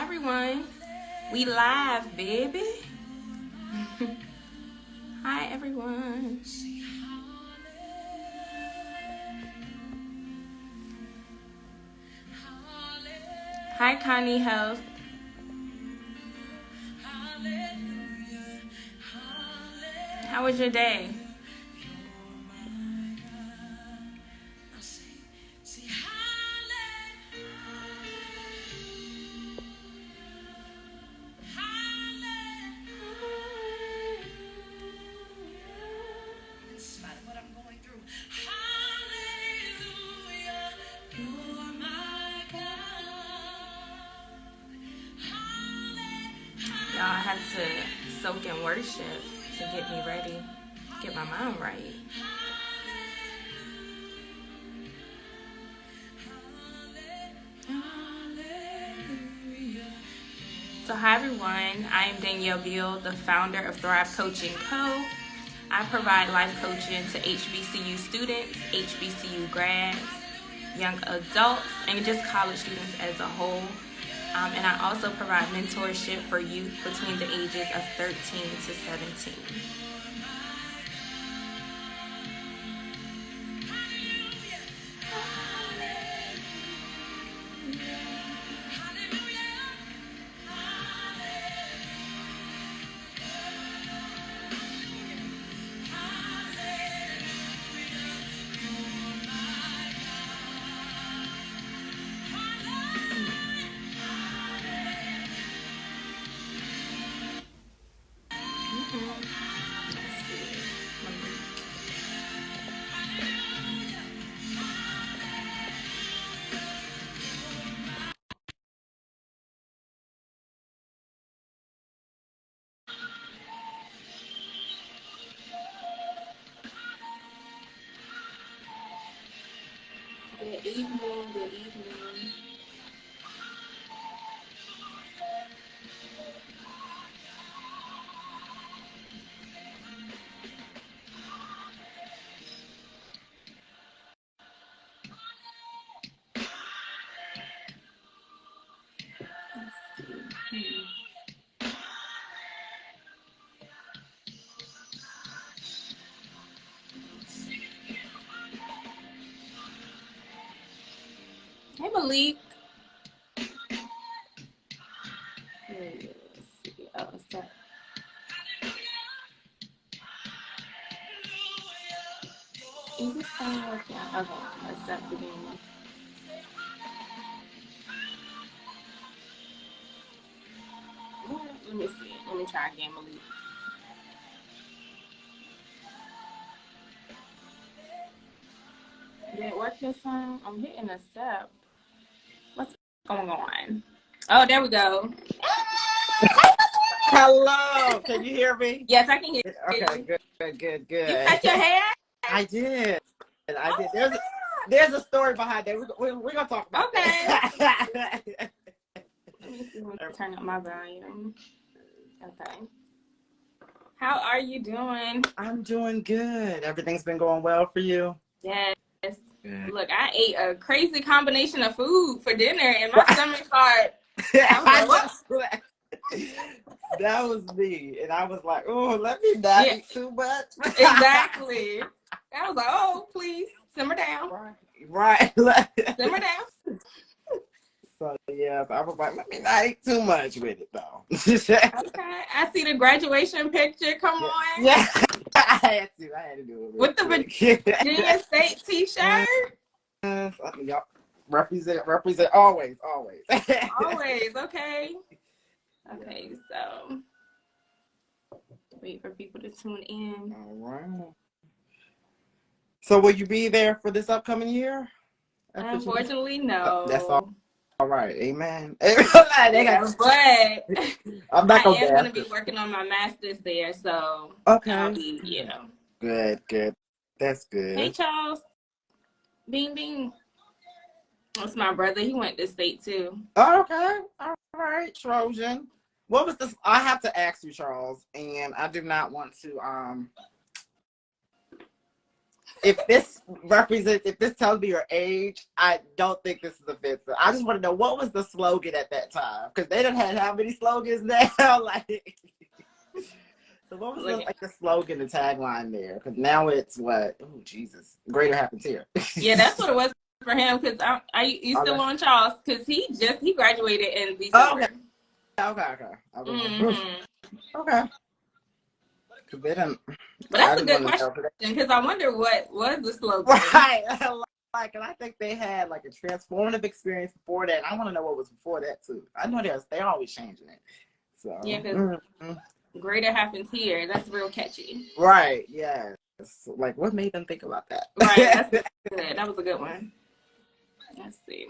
everyone. We live, baby. Hi, everyone. Hi, Connie Health. How was your day? Y'all, I had to soak in worship to get me ready, get my mind right. So hi everyone, I am Danielle Beal, the founder of Thrive Coaching Co. I provide life coaching to HBCU students, HBCU grads, young adults, and just college students as a whole. And I also provide mentorship for youth between the ages of 13 to 17. Good evening, good evening. Hey Malik. Let's see. Oh, sorry. Is this thing working? Okay, let's start beginning. Let me see. Let me try again, Malik. Did it work this time? I'm hitting accept. What's going on? Oh, there we go. Hello, can you hear me? Yes, I can hear you. Okay, good. You cut your hair? I did. Oh, There's a story behind that. We're gonna talk about that. Let me see. Let me turn up my volume. Okay. How are you doing? I'm doing good. Everything's been going well for you? Yes. Good. Look, I ate a crazy combination of food for dinner, and my stomach started. That was me, and I was like, "Oh, let me not eat too much." Exactly. I was like, "Oh, please simmer down." Right. Simmer down. So yeah, I was like, let me not eat too much with it though. Okay, I see the graduation picture. Come on. Yeah, I had to do it with the Virginia State T-shirt. Y'all represent always. Always, okay. Okay, so wait for people to tune in. All right. So will you be there for this upcoming year? Unfortunately, no. That's all right. Amen. But I'm not going to be working on my master's there, so okay. I'll be, Good. That's good. Hey, Charles. Bing. That's my brother. He went to state too. Okay. All right, Trojan. What was this? I have to ask you, Charles, and I do not want to if this tells me your age, I don't think this is offensive. I just want to know, what was the slogan at that time? Because they done had how many slogans now? Like, so what was the slogan, the tagline there? Because now it's what? Oh, Jesus. Greater happens here. Yeah, that's what it was for him. Because you still on Charles? Because he graduated in December. Okay. Okay. They didn't, but that's a good question, because I wonder what was the slogan. Right. Like, and I think they had like a transformative experience before that. And I want to know what was before that too. I know they're always changing it. So yeah, because greater happens here. That's real catchy. Right. Yeah. Like, what made them think about that? Right. That's good. That was a good one. Let's see.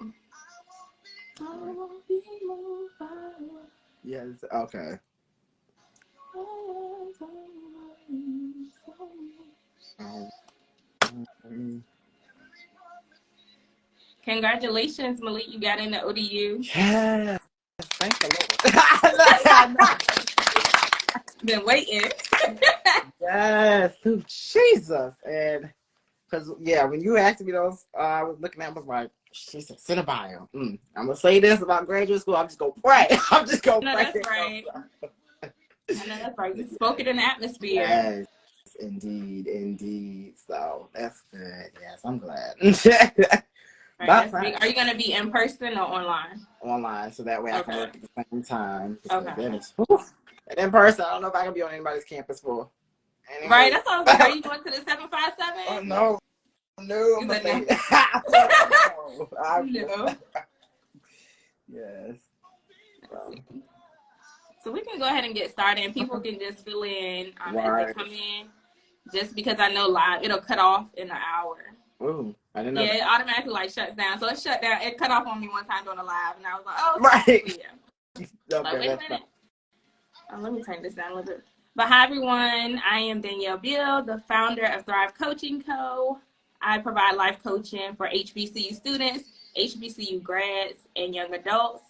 Yes. Okay. Congratulations, Malik. You got into ODU. Yes. Thank the Lord. Been waiting. Yes. Oh, Jesus. And because, yeah, when you asked me those, I was looking at them, I was like, she said, send a bio. I'm going to say this about graduate school. I'm just going to pray. I'm just going to pray. That's right. I know that's right. You spoke it in the atmosphere. Yes, indeed. So that's good. Yes, I'm glad. Right, that's big. Are you going to be in person or online? Online, so that way I can work at the same time. Okay. And in person, I don't know if I can be on anybody's campus for. Anyway. Right, that's all. Are you going to the 757? Oh, no. No. Yes. So we can go ahead and get started, and people can just fill in as they come in. Just because I know live, it'll cut off in an hour. Ooh, I didn't know. Yeah, it automatically shuts down. So it shut down. It cut off on me one time doing a live, and I was like, oh, right. Yeah. Okay, wait a minute. Let me turn this down a little bit. But hi, everyone. I am Danielle Beal, the founder of Thrive Coaching Co. I provide life coaching for HBCU students, HBCU grads, and young adults.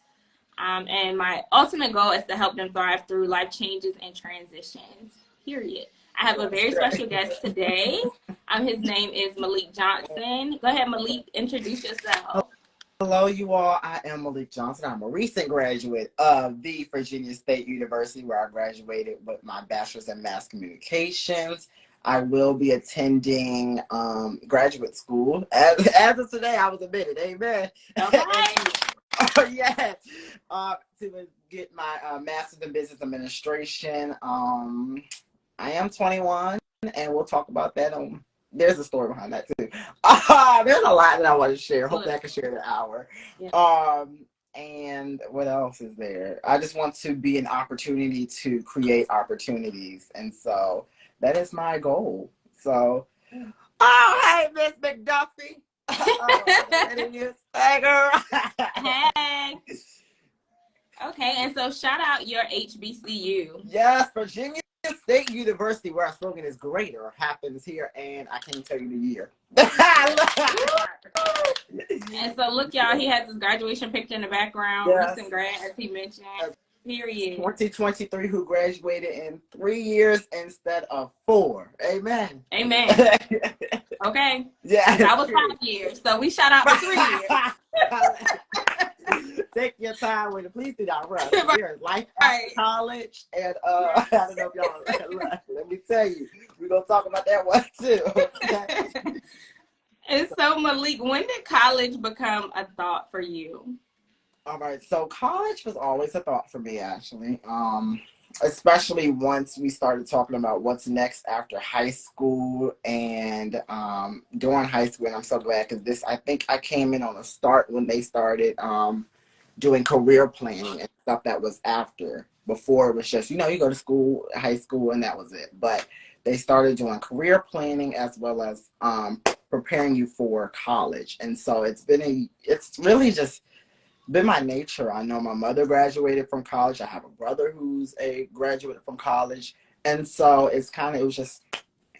And my ultimate goal is to help them thrive through life changes and transitions, period. I have a very special guest today. His name is Malik Johnson. Go ahead, Malik, introduce yourself. Hello, you all. I am Malik Johnson. I'm a recent graduate of the Virginia State University, where I graduated with my bachelor's in mass communications. I will be attending graduate school. As of today, I was admitted. Amen. Okay. Yes. To get my master's in business administration. I am 21, and we'll talk about that. There's a story behind that too. There's a lot that I want to share. Hopefully I can share the hour. Yeah. And what else is there? I just want to be an opportunity to create opportunities. And so that is my goal. So, hey, Miss McDuffie. Hey, girl. Hey. Okay, and so shout out your HBCU. Yes, Virginia State University, where our slogan is greater happens here, and I can't tell you the year. And so look, y'all, he has his graduation picture in the background. Yes. Recent grad, as he mentioned. Period. 2023, who graduated in 3 years instead of 4. Amen. Amen. Okay. Yeah. That was 5 years, so we shout out for 3 years. Take your time with it. Please do not rush. We're in life after college, and I don't know if y'all. Let me tell you, we're gonna talk about that one too. And so, Malik, when did college become a thought for you? All right, so college was always a thought for me, actually. Especially once we started talking about what's next after high school and during high school. And I'm so glad, because I think I came in on a start when they started doing career planning and stuff that was after. Before it was just, you go to school, high school, and that was it. But they started doing career planning as well as preparing you for college. And so it's really just been my nature. I know my mother graduated from college. I have a brother who's a graduate from college. And so it was just,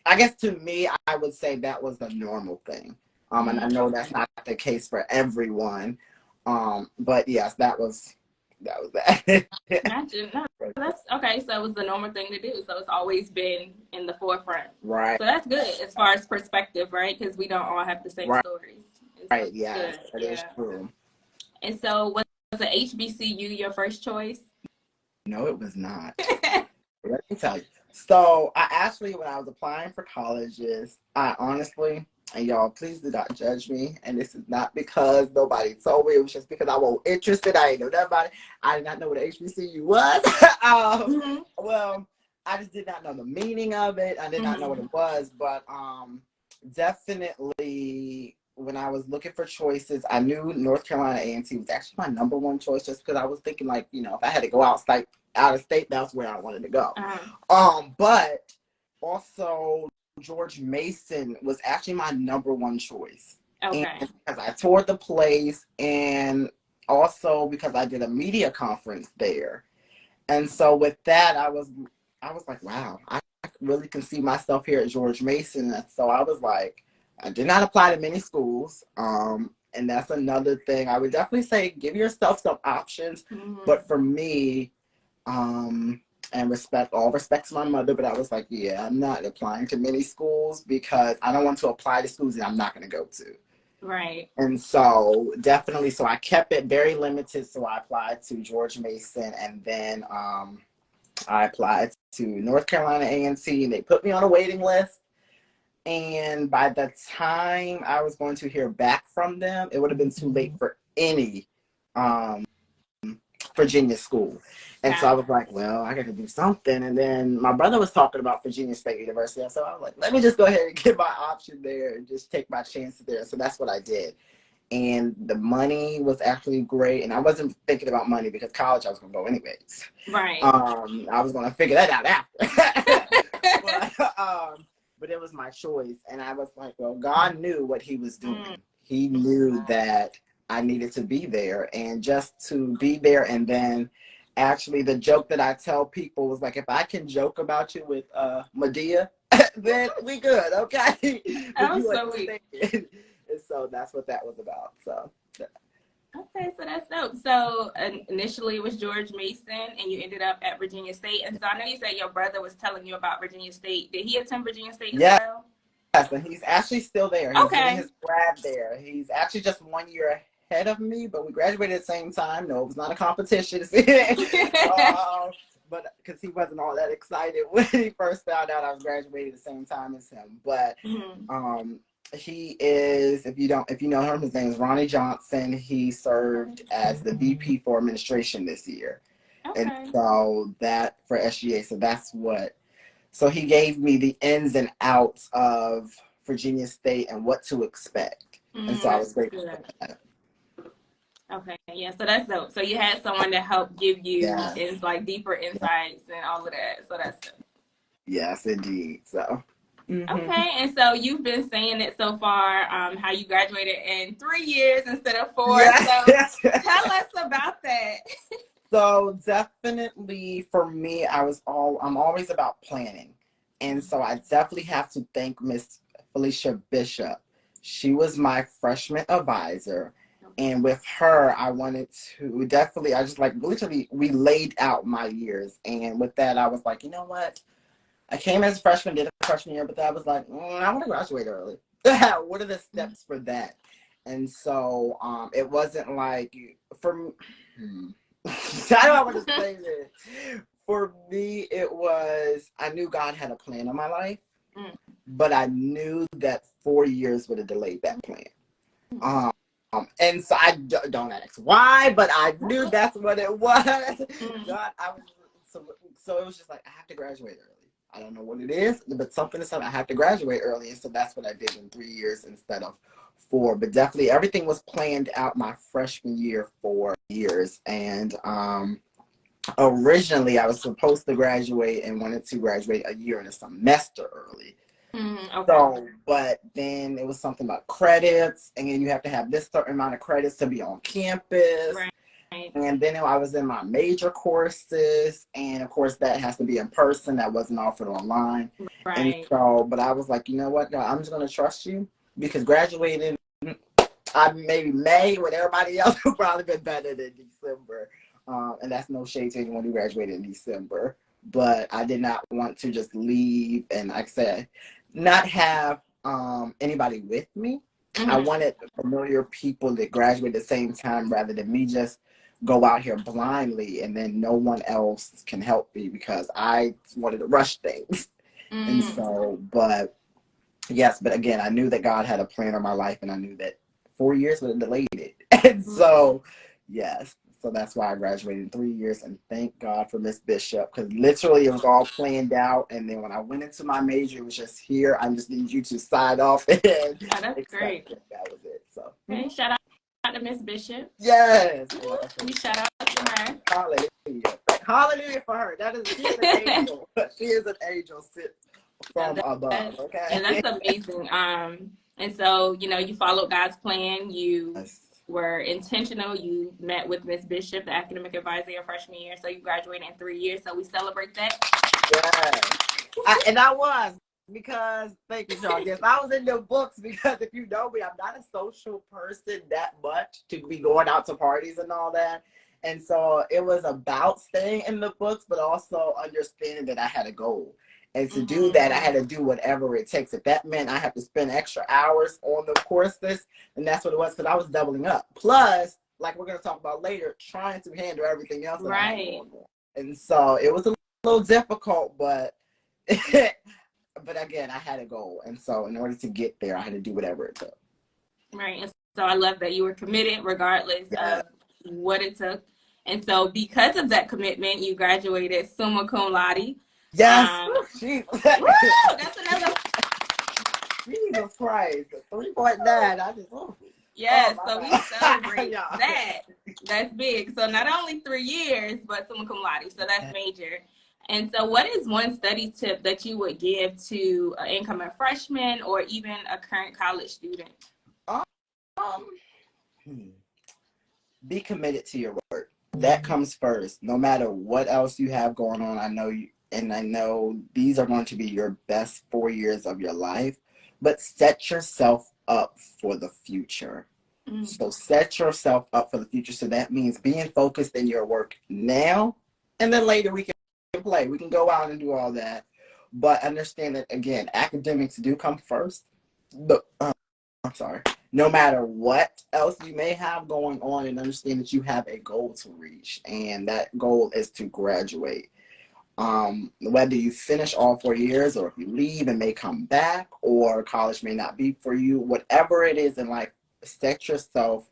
I guess to me, I would say that was the normal thing. And I know that's not the case for everyone. But yes, that was that. Imagine that. that's okay. So it was the normal thing to do. So it's always been in the forefront. Right. So that's good as far as perspective, right? Because we don't all have the same Right. stories. And so Right. Yes, good. that is Yeah. true. And so was the HBCU your first choice? No, it was not. Let me tell you. So I actually, when I was applying for colleges, I honestly, and y'all, please do not judge me. And this is not because nobody told me. It was just because I wasn't interested. I didn't know nothing about it. I did not know what HBCU was. Well, I just did not know the meaning of it. I did not know what it was. But definitely, when I was looking for choices, I knew North Carolina A&T was actually my number one choice, just because I was thinking, like, you know, if I had to go out of state, that's where I wanted to go. But also George Mason was actually my number one choice. Okay. And because I toured the place, and also because I did a media conference there. And so with that, I was like, wow, I really can see myself here at George Mason. And so I was like, I did not apply to many schools. And that's another thing. I would definitely say give yourself some options. But for me, and all respect to my mother, but I was like, yeah, I'm not applying to many schools because I don't want to apply to schools that I'm not going to go to. Right. And so definitely, so I kept it very limited. So I applied to George Mason, and then I applied to North Carolina A&T, and they put me on a waiting list. And by the time I was going to hear back from them, it would have been too late for any Virginia school. And so I was like, well, I got to do something. And then my brother was talking about Virginia State University. And so I was like, let me just go ahead and get my option there and just take my chances there. So that's what I did. And the money was actually great. And I wasn't thinking about money because college I was going to go anyways. Right. I was going to figure that out after. But it was my choice. And I was like, well, God knew what he was doing. He knew that I needed to be there, and just to be there. And then actually the joke that I tell people was like, if I can joke about you with Medea, then we good, okay? That was so sweet. And so that's what that was about. So okay, so that's dope. So initially it was George Mason, and you ended up at Virginia State. And so I know you said your brother was telling you about Virginia State. Did he attend Virginia State as well? Yes, and he's actually still there. He's doing his grad there. He's actually just 1 year ahead of me, but we graduated at the same time. No, it was not a competition. But because he wasn't all that excited when he first found out I was graduating at the same time as him. But he is, if you know him, his name is Ronnie Johnson. He served as the VP for administration this year. And so that for SGA, so that's what. So he gave me the ins and outs of Virginia State and what to expect. And so I was grateful for that. Okay, yeah, so that's dope. So you had someone to help give you deeper insights and all of that. So that's dope. Yes, indeed. So. Okay, and so you've been saying it so far, how you graduated in 3 years instead of 4. Yes. So tell us about that. So definitely for me, I'm always about planning. And so I definitely have to thank Miss Felicia Bishop. She was my freshman advisor. And with her, I wanted to definitely, I just like literally, we laid out my years. And with that, I was like, you know what? I came as a freshman, did a freshman year, but I was like, I want to graduate early. What are the steps for that? And so it wasn't like, for me, I don't want to say this. For me, it was, I knew God had a plan in my life, but I knew that 4 years would have delayed that plan. And so I don't ask why, but I knew that's what it was. God, so it was just like, I have to graduate early. I don't know what it is, but something is something. I have to graduate early. And so that's what I did in 3 years instead of 4. But definitely everything was planned out my freshman year, 4 years. And originally I was supposed to graduate and wanted to graduate a year and a semester early. So, but then it was something about credits, and then you have to have this certain amount of credits to be on campus. Right. And then I was in my major courses, and of course that has to be in person. That wasn't offered online. Right. And so, but I was like, you know what, God, I'm just going to trust you, because graduating, maybe May with everybody else would probably been better than December. And that's no shade to anyone who graduated in December. But I did not want to just leave and, like I said, not have anybody with me. Mm-hmm. I wanted familiar people that graduate at the same time rather than me just go out here blindly and then no one else can help me because I wanted to rush things. Mm-hmm. And so, but yes, but again, I knew that God had a plan in my life and I knew that 4 years would have delayed it. And so, yes. So that's why I graduated in 3 years, and thank God for Miss Bishop, because literally it was all planned out. And then when I went into my major, it was just here. I just need you to sign off and that's great. it. That was it. So okay, shout out to Miss Bishop. yes, we shout out to her. Hallelujah! Hallelujah for her. She is an angel. She is an angel sent from above. Okay, and that's amazing. And so you followed God's plan. You were intentional. You met with Miss Bishop, the academic advisor, your freshman year. So you graduated in 3 years. So we celebrate that. Yes. And I was, because, thank you, Sean. Yes, I was in the books because if you know me, I'm not a social person that much to be going out to parties and all that. And so it was about staying in the books, but also understanding that I had a goal. And to do that, I had to do whatever it takes. If that meant I have to spend extra hours on the courses, then that's what it was, because I was doubling up. Plus, like we're going to talk about later, trying to handle everything else that I had going on. And so it was a little difficult, but but again, I had a goal. And so in order to get there, I had to do whatever it took. Right. And so I love that you were committed regardless of what it took. And so because of that commitment, you graduated summa cum laude. Yes. Woo, that's another. Jesus Christ. 3.9. I just, yes, so we celebrate that. That's big. So not only 3 years, but summa cum laude. So that's major. And so what is one study tip that you would give to an incoming freshman or even a current college student? Be committed to your work. That comes first. No matter what else you have going on, I know these are going to be your best 4 years of your life, but set yourself up for the future. So set yourself up for the future. So that means being focused in your work now, and then later we can play. We can go out and do all that. But understand that, again, academics do come first. But, I'm sorry. No matter what else you may have going on, and understand that you have a goal to reach, and that goal is to graduate. Whether you finish all 4 years, or if you leave and may come back, or college may not be for you, whatever it is in life, set yourself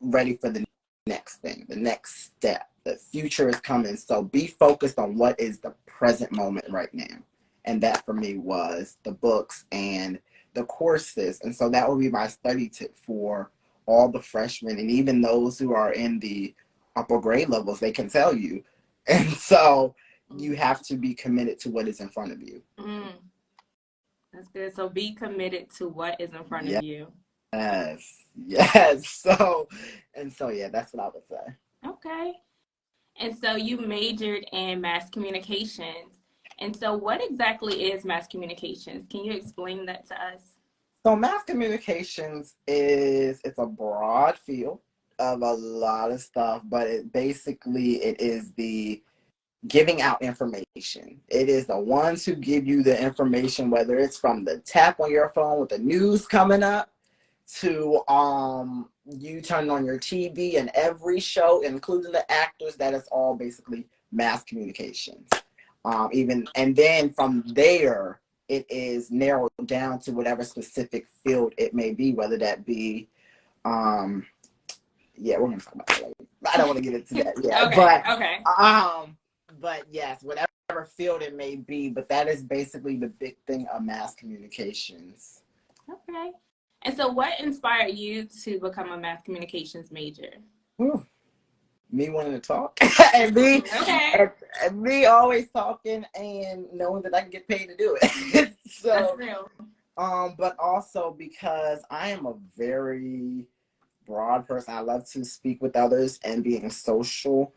ready for the next thing, the next step. The future is coming. So be focused on what is the present moment right now. And that for me was the books and the courses. And so that would be my study tip for all the freshmen, and even those who are in the upper grade levels, they can tell you. And so you have to be committed to what is in front of you. That's good. So be committed to what is in front of you. Yes. So yeah, that's what I would say. Okay. And so you majored in mass communications. And so what exactly is mass communications? Can you explain that to us? So mass communications it's a broad field of a lot of stuff, but it is the giving out information. It is the ones who give you the information, whether it's from the tap on your phone with the news coming up, to you turn on your TV and every show, including the actors. That is all basically mass communications. And then from there, it is narrowed down to whatever specific field it may be, whether that be, we're gonna talk about that later. I don't want to get into that yet. But yes, whatever field it may be, but that is basically the big thing of mass communications. Okay. And so what inspired you to become a mass communications major? Me wanting to talk and me always talking and knowing that I can get paid to do it. So that's real. But also because I am a very broad person. I love to speak with others and being social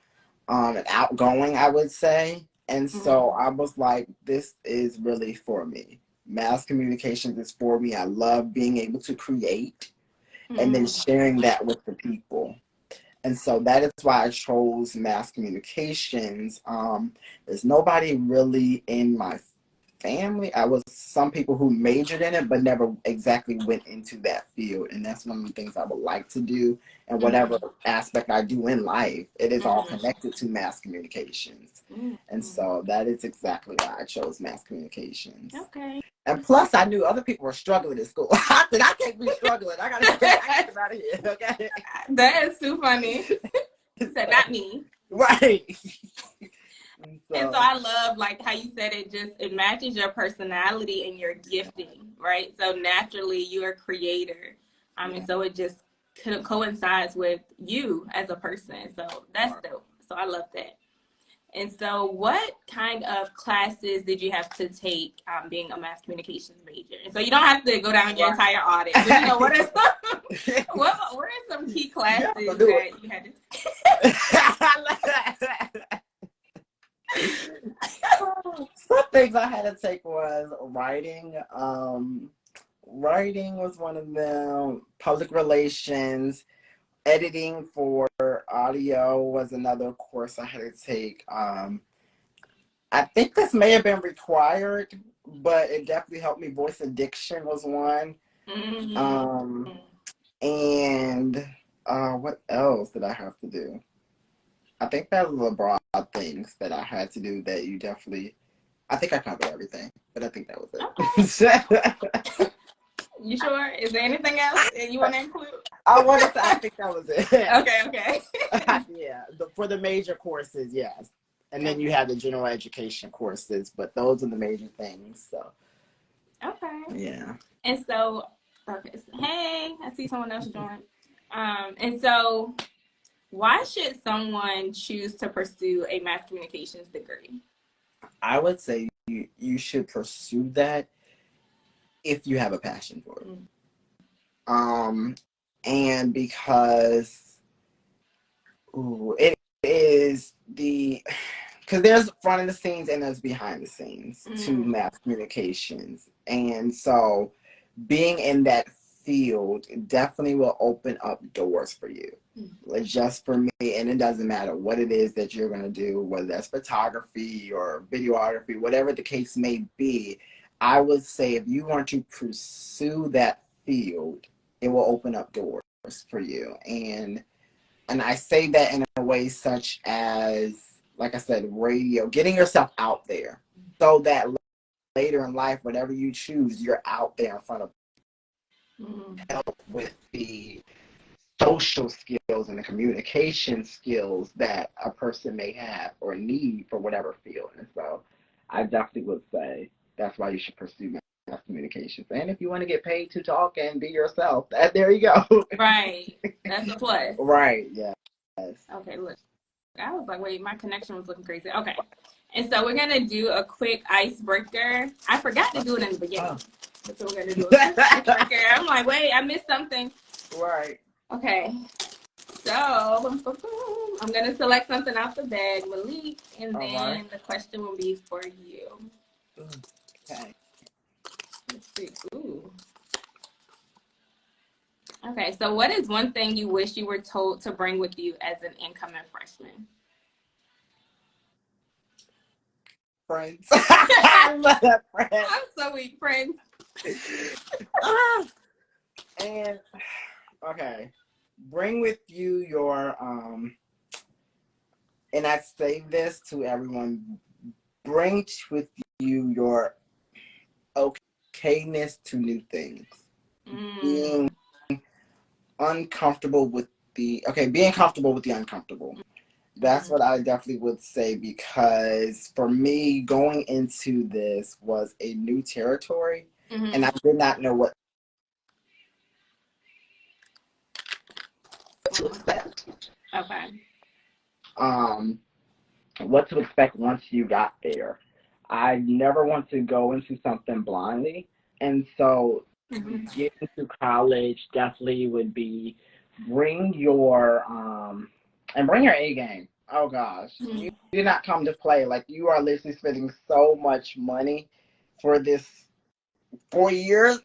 and outgoing, I would say. And so I was like, this is really for me. Mass communications is for me. I love being able to create and then sharing that with the people. And so that is why I chose mass communications. There's nobody really in my family. I was some people who majored in it, but never exactly went into that field. And that's one of the things I would like to do. And whatever aspect I do in life, it is all connected to mass communications. And so that is exactly why I chose mass communications. Okay. And plus, I knew other people were struggling in school. I said, I can't be struggling. I gotta get out of here. Okay. That is too funny. Said not me. Right. And so I love like how you said it matches your personality and your gifting, right? So naturally you're a creator. And so it just coincides with you as a person. So that's dope. So I love that. And so what kind of classes did you have to take being a mass communications major? And so you don't have to go down your entire audit. But, you know, what are some key classes that you had to Some things I had to take was writing. Writing was one of them. Public relations, editing for audio was another course I had to take. I think this may have been required, but it definitely helped me. Voice addiction was one. And what else did I have to do? I think that was the broad things that I had to do that you definitely, I think I covered everything, but I think that was it. Okay. You sure? Is there anything else that you want to include? I think that was it. Okay. Yeah, for the major courses, yes. And then you have the general education courses, but those are the major things, so. Okay. Yeah. And so, hey, I see someone else join. And so, why should someone choose to pursue a mass communications degree? I would say you should pursue that if you have a passion for it. And because it is because there's front of the scenes and there's behind the scenes to mass communications. And so being in that field definitely will open up doors for you. Just for me, and it doesn't matter what it is that you're going to do, whether that's photography or videography, whatever the case may be. I would say if you want to pursue that field, it will open up doors for you. And I say that in a way such as, like I said, radio, getting yourself out there so that later in life, whatever you choose, you're out there in front of help with the social skills and the communication skills that a person may have or need for whatever field. And so I definitely would say that's why you should pursue mass communications. And if you want to get paid to talk and be yourself, there you go. Right. That's a plus. Right, yes. Okay, look. I was like, wait, my connection was looking crazy. Okay. And so we're going to do a quick icebreaker. I forgot to do it in the beginning. So we're going to do a quick icebreaker. I'm like, wait, I missed something. Right. Okay. So I'm going to select something off the bag, Malik, and then the question will be for you. Okay. Let's see. Ooh. Okay, so what is one thing you wish you were told to bring with you as an incoming freshman? Friends. I love that, friends. I'm so weak, friends. And okay, bring with you your and I say this to everyone, bring with you your okayness to new things. Being uncomfortable with being comfortable with the uncomfortable. That's what I definitely would say, because for me, going into this was a new territory, and I did not know what to expect. Okay. What to expect once you got there. I never want to go into something blindly, and so getting to college definitely would be bring your A game. Oh gosh, you did not come to play. Like, you are literally spending so much money for this 4 years,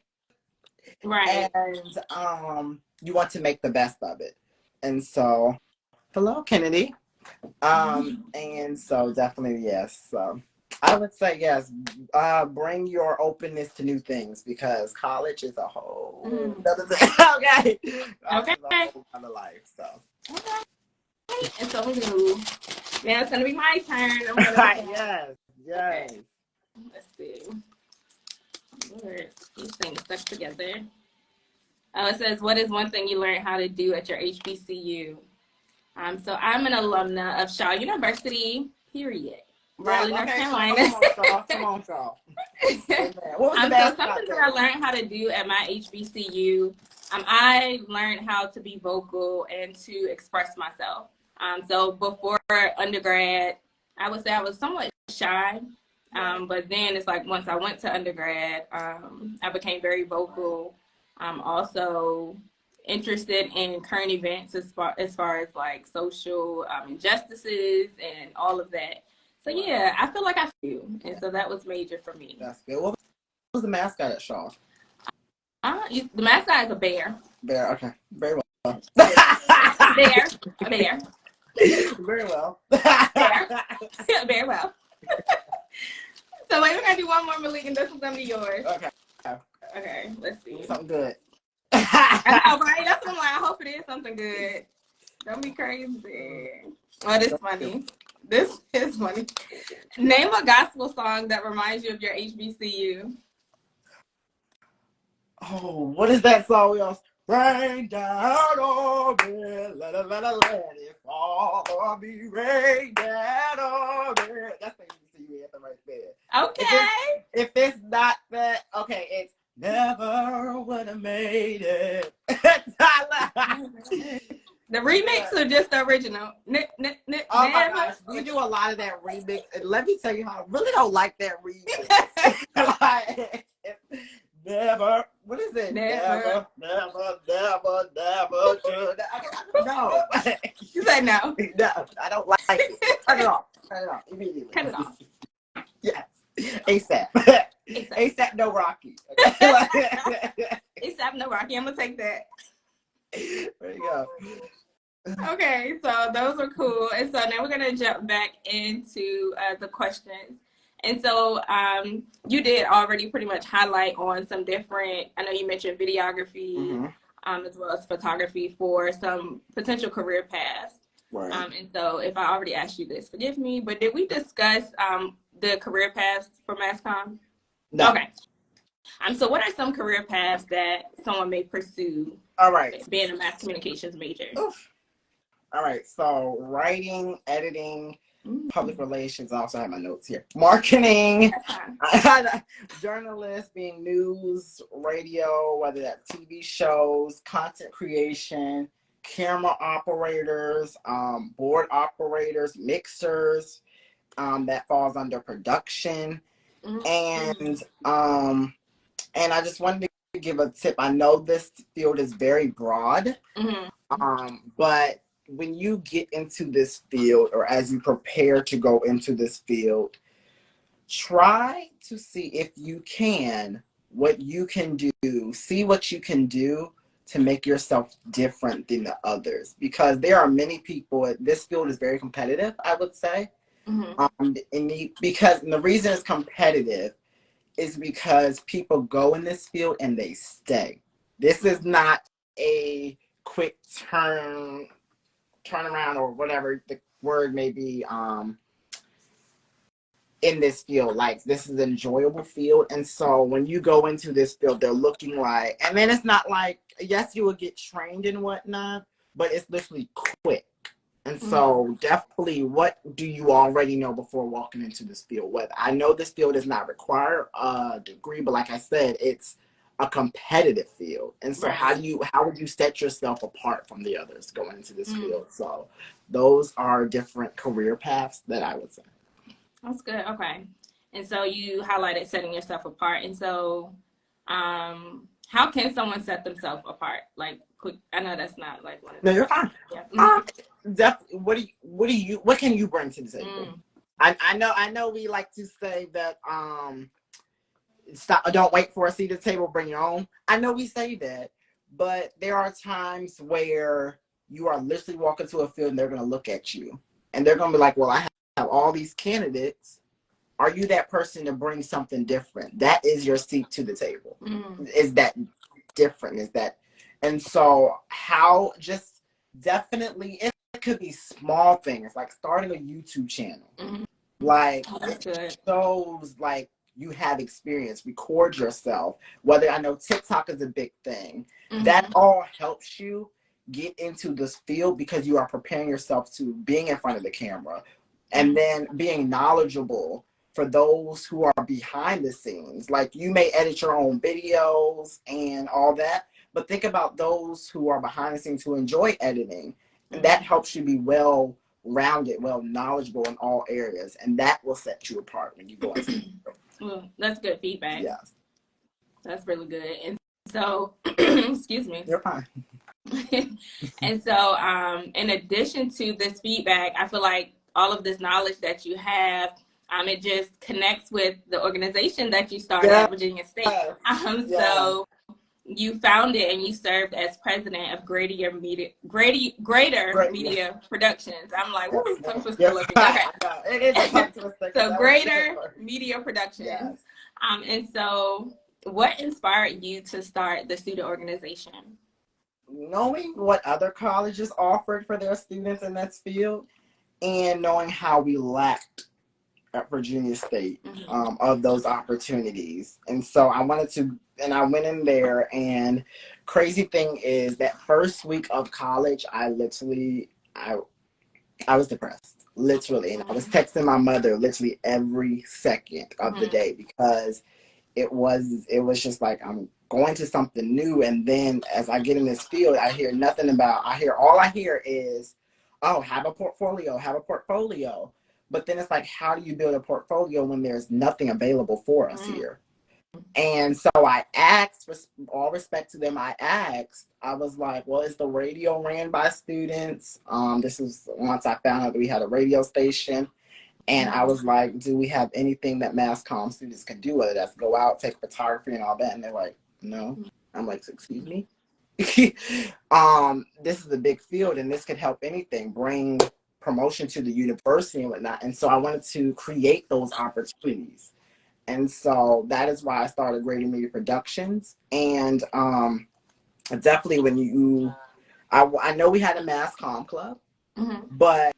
right? And you want to make the best of it, and so Hello, Kennedy. And so definitely yes. So I would say yes. Bring your openness to new things because college is a whole other thing. Okay. College Okay. is a whole other life. So. Okay. And so we're gonna now it's gonna be my turn. I'm gonna Yes. Yes. Okay. Let's see. Lord, these things stuck together. Oh, it says, what is one thing you learned how to do at your HBCU? So I'm an alumna of Shaw University, period. Raleigh, North Carolina. Come on, Shaw. What was the so something that I learned how to do at my HBCU, I learned how to be vocal and to express myself. So before undergrad, I would say I was somewhat shy. But then it's like once I went to undergrad, I became very vocal. I'm also interested in current events as far as like social injustices and all of that. So yeah, I feel like I feel, and so that was major for me. That's good. What was the mascot at Shaw? The mascot is a bear. Bear. Okay. Very well. Bear. A bear. Very well. Bear. Very well. So wait, we're gonna do one more, Malik, and this is gonna be yours. Okay. Okay. Let's see. Something good. I know, right? That's what I'm like. I hope it is something good. Don't be crazy. Oh, this is funny. This is funny. Name a gospel song that reminds you of your HBCU. Oh, what is that song? We all rain down on me, let it fall on me, rain down on me. That's the HBCU anthem right there. Okay. If it's not that, okay, it's never would have made it. The remix or just the original? Oh my gosh, we do a lot of that remix, and let me tell you how I really don't like that remix. Like, never. What is it? Never should. I don't know. You said no. No, I don't like it. Turn it off. Turn it off immediately. Cut it off. Yes. ASAP. ASAP, no Rocky. ASAP, no Rocky. I'm gonna take that. There you go. Okay, so those are cool. And so now we're gonna jump back into the questions. And so you did already pretty much highlight on some different, I know you mentioned videography, as well as photography for some potential career paths. Right. And so if I already asked you this, forgive me, but did we discuss the career paths for mass comm? No. Okay. So what are some career paths that someone may pursue? All right. Being a mass communications major. Oof. All right. So writing, editing, public relations. I also have my notes here. Marketing, journalists, being news, radio, whether that's TV shows, content creation, camera operators, board operators, mixers. That falls under production, and I just wanted to give a tip. I know this field is very broad, but when you get into this field, or as you prepare to go into this field, try to see if you can, what you can do, see what you can do to make yourself different than the others, because there are many people. This field is very competitive, I would say. Because the reason it's competitive is because people go in this field and they stay. This is not a quick turnaround, or whatever the word may be, in this field. Like, this is an enjoyable field, and so when you go into this field, they're looking like, and then it's not like, yes, you will get trained and whatnot, but it's literally quick. And so definitely, what do you already know before walking into this field? Whether, I know this field does not require a degree, but like I said, it's a competitive field. And so how would you set yourself apart from the others going into this field? So those are different career paths that I would say. That's good. Okay. And so you highlighted setting yourself apart. And so how can someone set themselves apart? Like, I know that's not like one of No, you're fine. Yeah. Definitely. What can you bring to the table? I know we like to say that don't wait for a seat at the table, bring your own. I know we say that, but there are times where you are literally walking to a field and they're going to look at you and they're going to be like, well, I have all these candidates. Are you that person to bring something different? That is your seat to the table. Is that different? Is that, and so how just definitely, it could be small things like starting a YouTube channel. Like it shows like you have experience, record yourself. Whether, I know TikTok is a big thing. That all helps you get into this field because you are preparing yourself to being in front of the camera and then being knowledgeable for those who are behind the scenes. Like you may edit your own videos and all that, but think about those who are behind the scenes who enjoy editing, and that helps you be well rounded, well knowledgeable in all areas, and that will set you apart when you go into the field. Well, that's good feedback. Yes. That's really good. And so, excuse me. You're fine. And so, in addition to this feedback, I feel like all of this knowledge that you have, it just connects with the organization that you started at Virginia State. So you founded and you served as president of Greater Media Productions. I'm like, woo, tongue twister looking. Okay. It is a tongue twister. So Greater Media Productions. Yes. And so what inspired you to start the student organization? Knowing what other colleges offered for their students in that field, and knowing how we lacked at Virginia State of those opportunities. And so I wanted to, and I went in there, and crazy thing is that first week of college, I was depressed, literally. And I was texting my mother literally every second of the day because it was just like, I'm going to something new. And then as I get in this field, all I hear is, oh, have a portfolio. But then it's like, how do you build a portfolio when there's nothing available for us here? And so I asked, with all respect to them, I was like, well, is the radio ran by students? This is once I found out that we had a radio station. And I was like, do we have anything that mass comm students can do, whether that's go out, take photography and all that? And they're like, no. I'm like, excuse me? This is a big field and this could help anything, bring promotion to the university and whatnot. And so I wanted to create those opportunities. And so that is why I started Greater Media Productions. And definitely when I know we had a mass comm club, but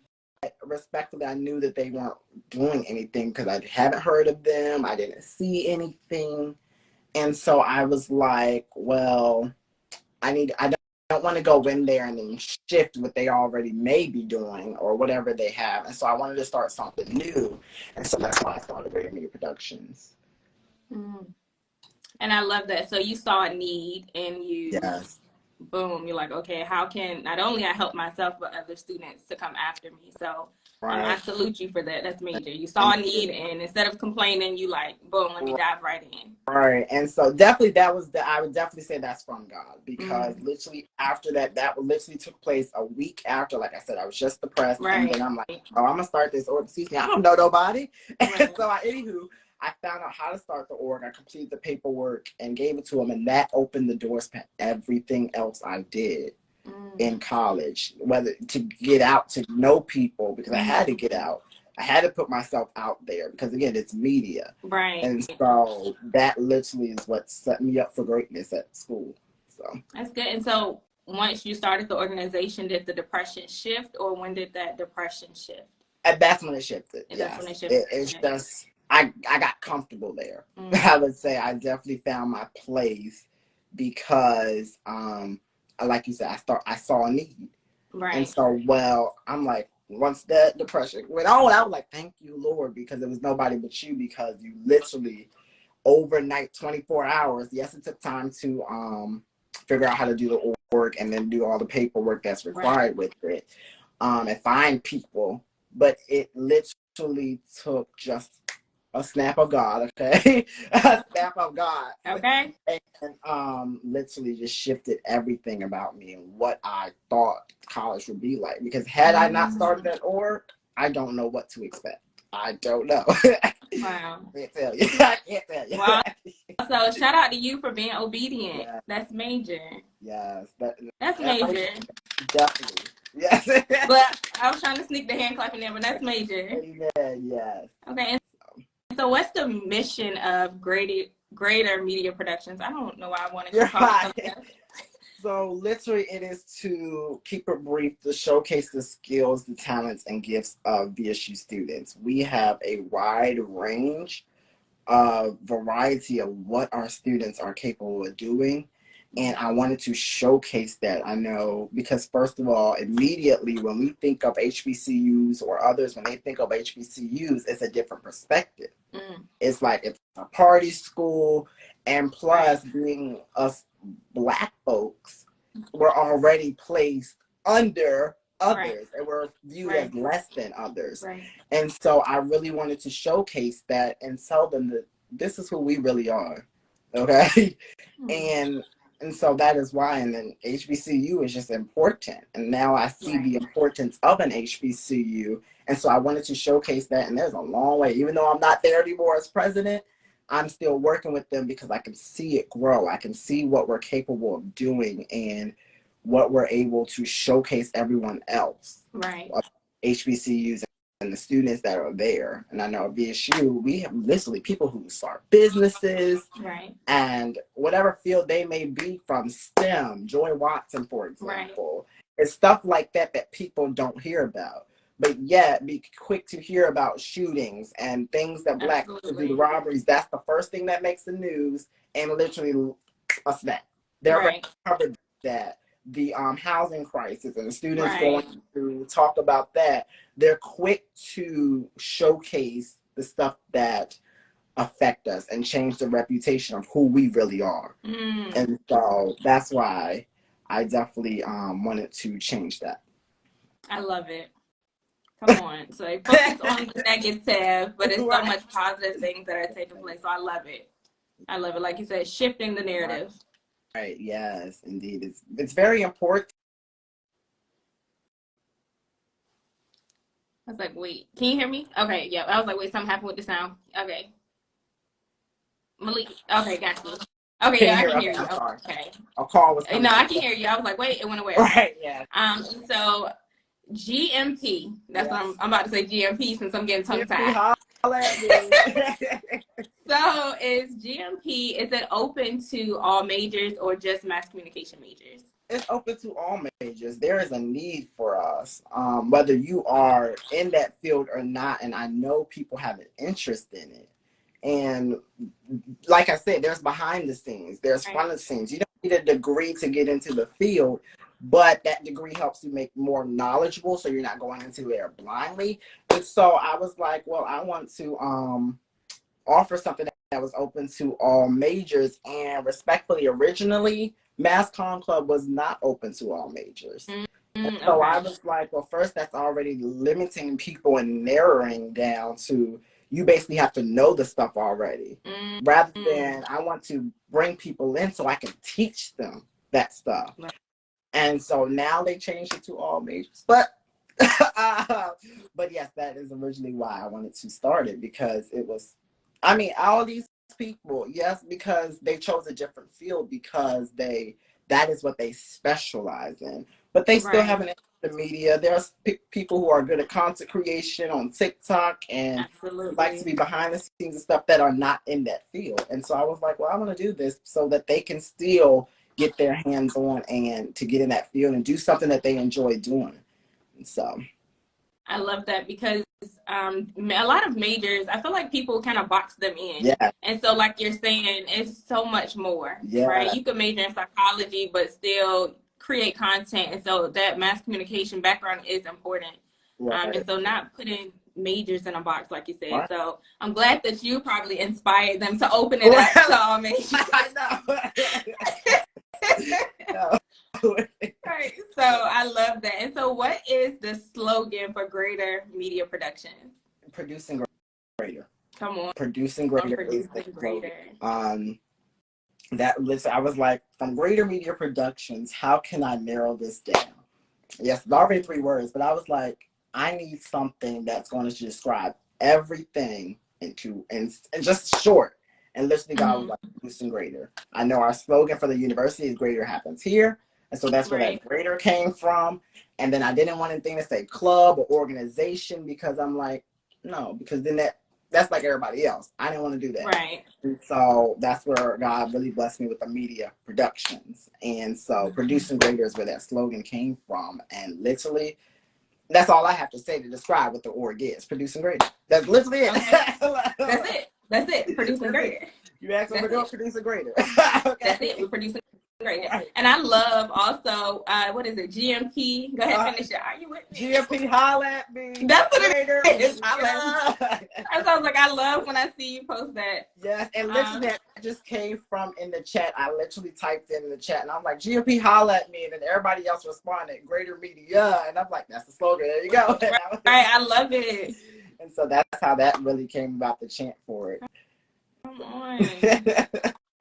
respectfully, I knew that they weren't doing anything because I haven't heard of them. I didn't see anything. And so I was like, well, I don't want to go in there and then shift what they already may be doing or whatever they have. And so I wanted to start something new. And so that's why I started Greater Media Productions. And I love that. So you saw a need and you, boom, you're like, okay, how can not only I help myself, but other students to come after me. So I salute you for that. That's major. You saw a need, and instead of complaining, you like, boom, let me dive right in. Right. And so definitely I would definitely say that's from God, because literally after that literally took place a week after. Like I said, I was just depressed. And then I'm like, oh, I'm going to start this org. Excuse me, I don't know nobody. And so I found out how to start the org. I completed the paperwork and gave it to them. And that opened the doors to everything else I did in college, whether to get out, to know people, because I had to get out. I had to put myself out there because, again, it's media. And so that literally is what set me up for greatness at school. So that's good. And so once you started the organization, did the depression shift, or when did that depression shift? And that's when it shifted. That's when it shifted. It's just, I got comfortable there. I would say I definitely found my place because, like you said, I saw a need. And so, well, I'm like, once that depression went on, I was like, thank you, Lord, because it was nobody but you, because you literally overnight, 24 hours. Yes, it took time to figure out how to do the work and then do all the paperwork that's required with it, and find people. But it literally took just a snap of God, okay? A snap of God. Okay. And literally just shifted everything about me and what I thought college would be like. Because had I not started that org, I don't know what to expect. I don't know. Wow. I can't tell you. I can't tell you. Wow. So shout out to you for being obedient. That's major. Yes. That's major. Definitely. Yes. But I was trying to sneak the hand clap in there, but that's major. Amen. Yes. Okay. And so what's the mission of Greater Media Productions? I don't know why I wanted to call it something else. So literally it is to keep it brief, to showcase the skills, the talents, and gifts of VSU students. We have a wide range, variety of what our students are capable of doing. And I wanted to showcase that. I know because first of all, immediately when we think of HBCUs or others, when they think of HBCUs, it's a different perspective. It's like it's a party school, and plus being us Black folks, we're already placed under others, and we're viewed as less than others. And so I really wanted to showcase that and tell them that this is who we really are. Okay. And so that is why, and then HBCU is just important. And now I see the importance of an HBCU. And so I wanted to showcase that. And there's a long way, even though I'm not there anymore as president, I'm still working with them because I can see it grow. I can see what we're capable of doing and what we're able to showcase everyone else. HBCUs and the students that are there. And I know at VSU, we have literally people who start businesses and whatever field they may be from, STEM, Joy Watson, for example. It's stuff like that that people don't hear about. But yet, be quick to hear about shootings and things that Black people do, the robberies. That's the first thing that makes the news, and literally us that. They're going to cover that. The housing crisis and the students going to talk about that. They're quick to showcase the stuff that affect us and change the reputation of who we really are. And so that's why I definitely wanted to change that. I love it. Come on. So they focus on the negative, but it's so much positive things that are taking place. So I love it. I love it. Like you said, shifting the narrative. Right. Yes, indeed. It's very important. I was like, wait, can you hear me? Okay, yeah. I was like, wait, something happened with the sound. Okay. Malik. Okay, got you. Okay, yeah, I can hear you. Okay. A call was coming. No, I can hear you. I was like, wait, it went away. Right, yeah. So GMP. That's what I'm about to say, GMP, since I'm getting tongue-tied. So is GMP, is it open to all majors or just mass communication majors? It's open to all majors. There is a need for us, whether you are in that field or not, and I know people have an interest in it. And like I said, there's behind the scenes, there's front of the scenes. You don't need a degree to get into the field, but that degree helps you make more knowledgeable, so you're not going into there blindly. And so I was like, well, I want to offer something that was open to all majors. And respectfully, originally, Mass Comm Club was not open to all majors. So I was like, well, first, that's already limiting people and narrowing down to, you basically have to know the stuff already. Rather than, I want to bring people in so I can teach them that stuff. And so now they changed it to all majors. But yes, that is originally why I wanted to start it, because it was, I mean, all these people, yes, because they chose a different field, because that is what they specialize in. But they still have an interest in media. There's people who are good at content creation on TikTok and like to be behind the scenes and stuff that are not in that field. And so I was like, well, I want to do this so that they can still get their hands on and to get in that field and do something that they enjoy doing. And so I love that, because a lot of majors, I feel like people kind of box them in. And so like you're saying, it's so much more, right? You could major in psychology, but still create content. And so that mass communication background is important. And so not putting majors in a box, like you said. So I'm glad that you probably inspired them to open it up to all majors. I know. Right. So I love that. And so what is the slogan for Greater Media Productions? Producing greater. Come on. Producing greater. Producing greater. Listen, I was like, from Greater Media Productions, how can I narrow this down? Yes, it's already 3 words, but I was like, I need something that's going to describe everything and just short. And literally, God was like, producing greater. I know our slogan for the university is greater happens here. And so that's where Right. that greater came from. And then I didn't want anything to say club or organization because I'm like, no, because then that's like everybody else. I didn't want to do that. Right. And so that's where God really blessed me with the media productions. And so producing greater is where that slogan came from. And literally, that's all I have to say to describe what the org is. Producing greater. That's literally it. Okay. That's it. Producing greater. You asked me to go producing greater. Okay. That's it. We're producing greater. Right. And I love also, what is it? GMP. Go ahead, finish it. Are you with me? GMP, holla at me. That's what greater. It is. That sounds like I love when I see you post that. Yes, and literally that just came from in the chat. I literally typed in the chat, and I'm like, GMP, holla at me, and then everybody else responded, Greater Media, and I'm like, that's the slogan. There you go. Right. I love it. And so that's how that really came about, the chant for it. Come on.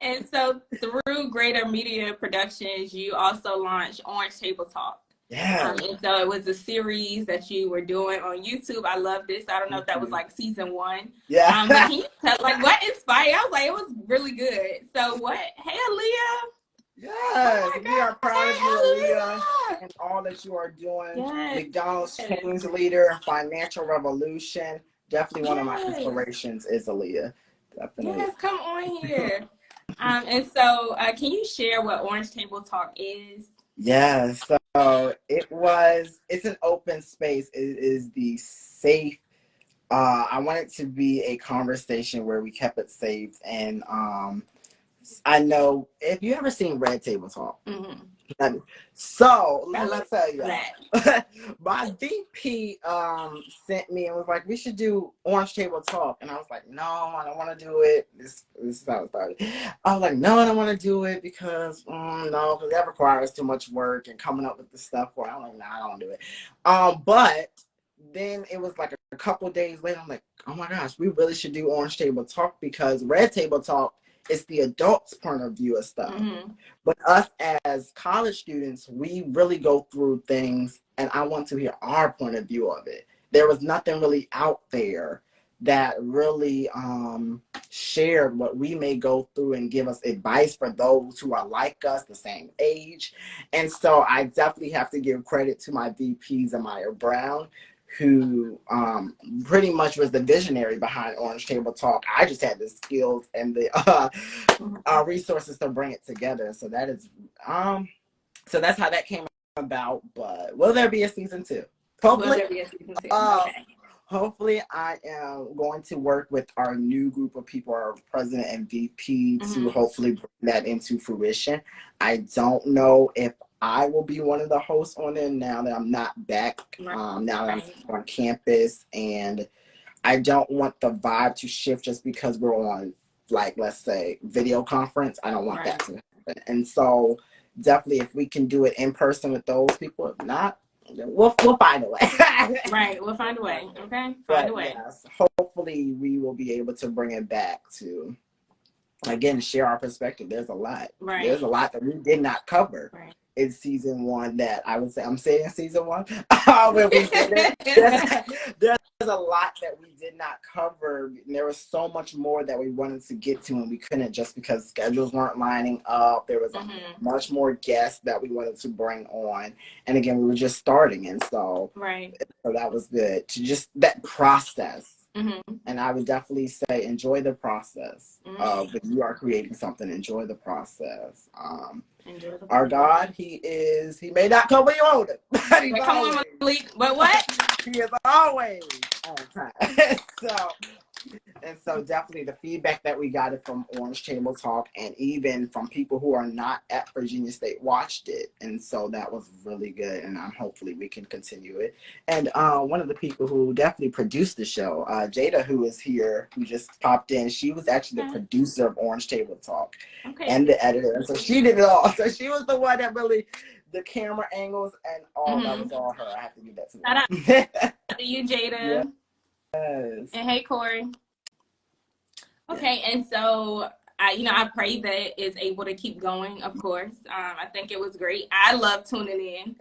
And so through Greater Media Productions, you also launched Orange Table Talk. Yeah. And so it was a series that you were doing on YouTube. I love this. I don't know if that was like season 1. Yeah. But can you tell, like, what inspired? I was like, it was really good. So what? Hey, Aaliyah. Yes, Oh we are proud of you, Aaliyah, and all that you are doing. Yes. McDonald's change leader, financial revolution. Definitely one of my inspirations is Aaliyah. Definitely. Yes, come on here. And so can you share what Orange Table Talk is? Yes, so it's an open space. It is the safe. I want it to be a conversation where we kept it safe. And I know, if you ever seen Red Table Talk, so let me tell you, my VP sent me and was like, we should do Orange Table Talk. And I was like, no, I don't want to do it. This is how it started. I was like, no, I don't want to do it because no, because that requires too much work and coming up with the stuff for it. I'm like, no, I don't do it. But then it was like a couple days later, I'm like, oh my gosh, we really should do Orange Table Talk, because Red Table Talk is the adults' point of view of stuff. But us as college students, we really go through things, and I want to hear our point of view of it. There was nothing really out there that really shared what we may go through and give us advice for those who are like us, the same age. And so I definitely have to give credit to my VP, Zamaya Brown, who pretty much was the visionary behind Orange Table Talk. I just had the skills and the resources to bring it together. So that is, so that's how that came about. But will there be a season 2? Hopefully, Will there be a season 2? Okay. Hopefully, I am going to work with our new group of people, our president and VP, to hopefully bring that into fruition. I don't know if I will be one of the hosts on it now that I'm not back, now that I'm on campus, and I don't want the vibe to shift just because we're on, like, let's say, video conference. I don't want that to happen. And so definitely if we can do it in person with those people, if not, we'll find a way. Right, we'll find a way. Okay, find a way. Yes, hopefully we will be able to bring it back to, again, share our perspective. There's a lot. There's a lot that we did not cover in season 1 that I would say, I'm saying season 1, when we did it. There's a lot that we did not cover. And there was so much more that we wanted to get to, and we couldn't just because schedules weren't lining up. There was much more guests that we wanted to bring on. And again, we were just starting. And so, so that was good to just that process. And I would definitely say enjoy the process. When you are creating something, enjoy the process. Our God, he may not come when you own him, but he's always. Malik, but what? He is always on time. So definitely the feedback that we got from Orange Table Talk, and even from people who are not at Virginia State, watched it. And so that was really good, and hopefully we can continue it. And one of the people who definitely produced the show, Jada, who is here, who just popped in, she was actually the producer of Orange Table Talk and the editor. And so she did it all. So she was the one that really, the camera angles and all, that was all her. I have to give that to her. Shout out to you, Jada. Yes. And hey, Corey. Okay, and so I pray that it's able to keep going, of course. I think it was great. I love tuning in,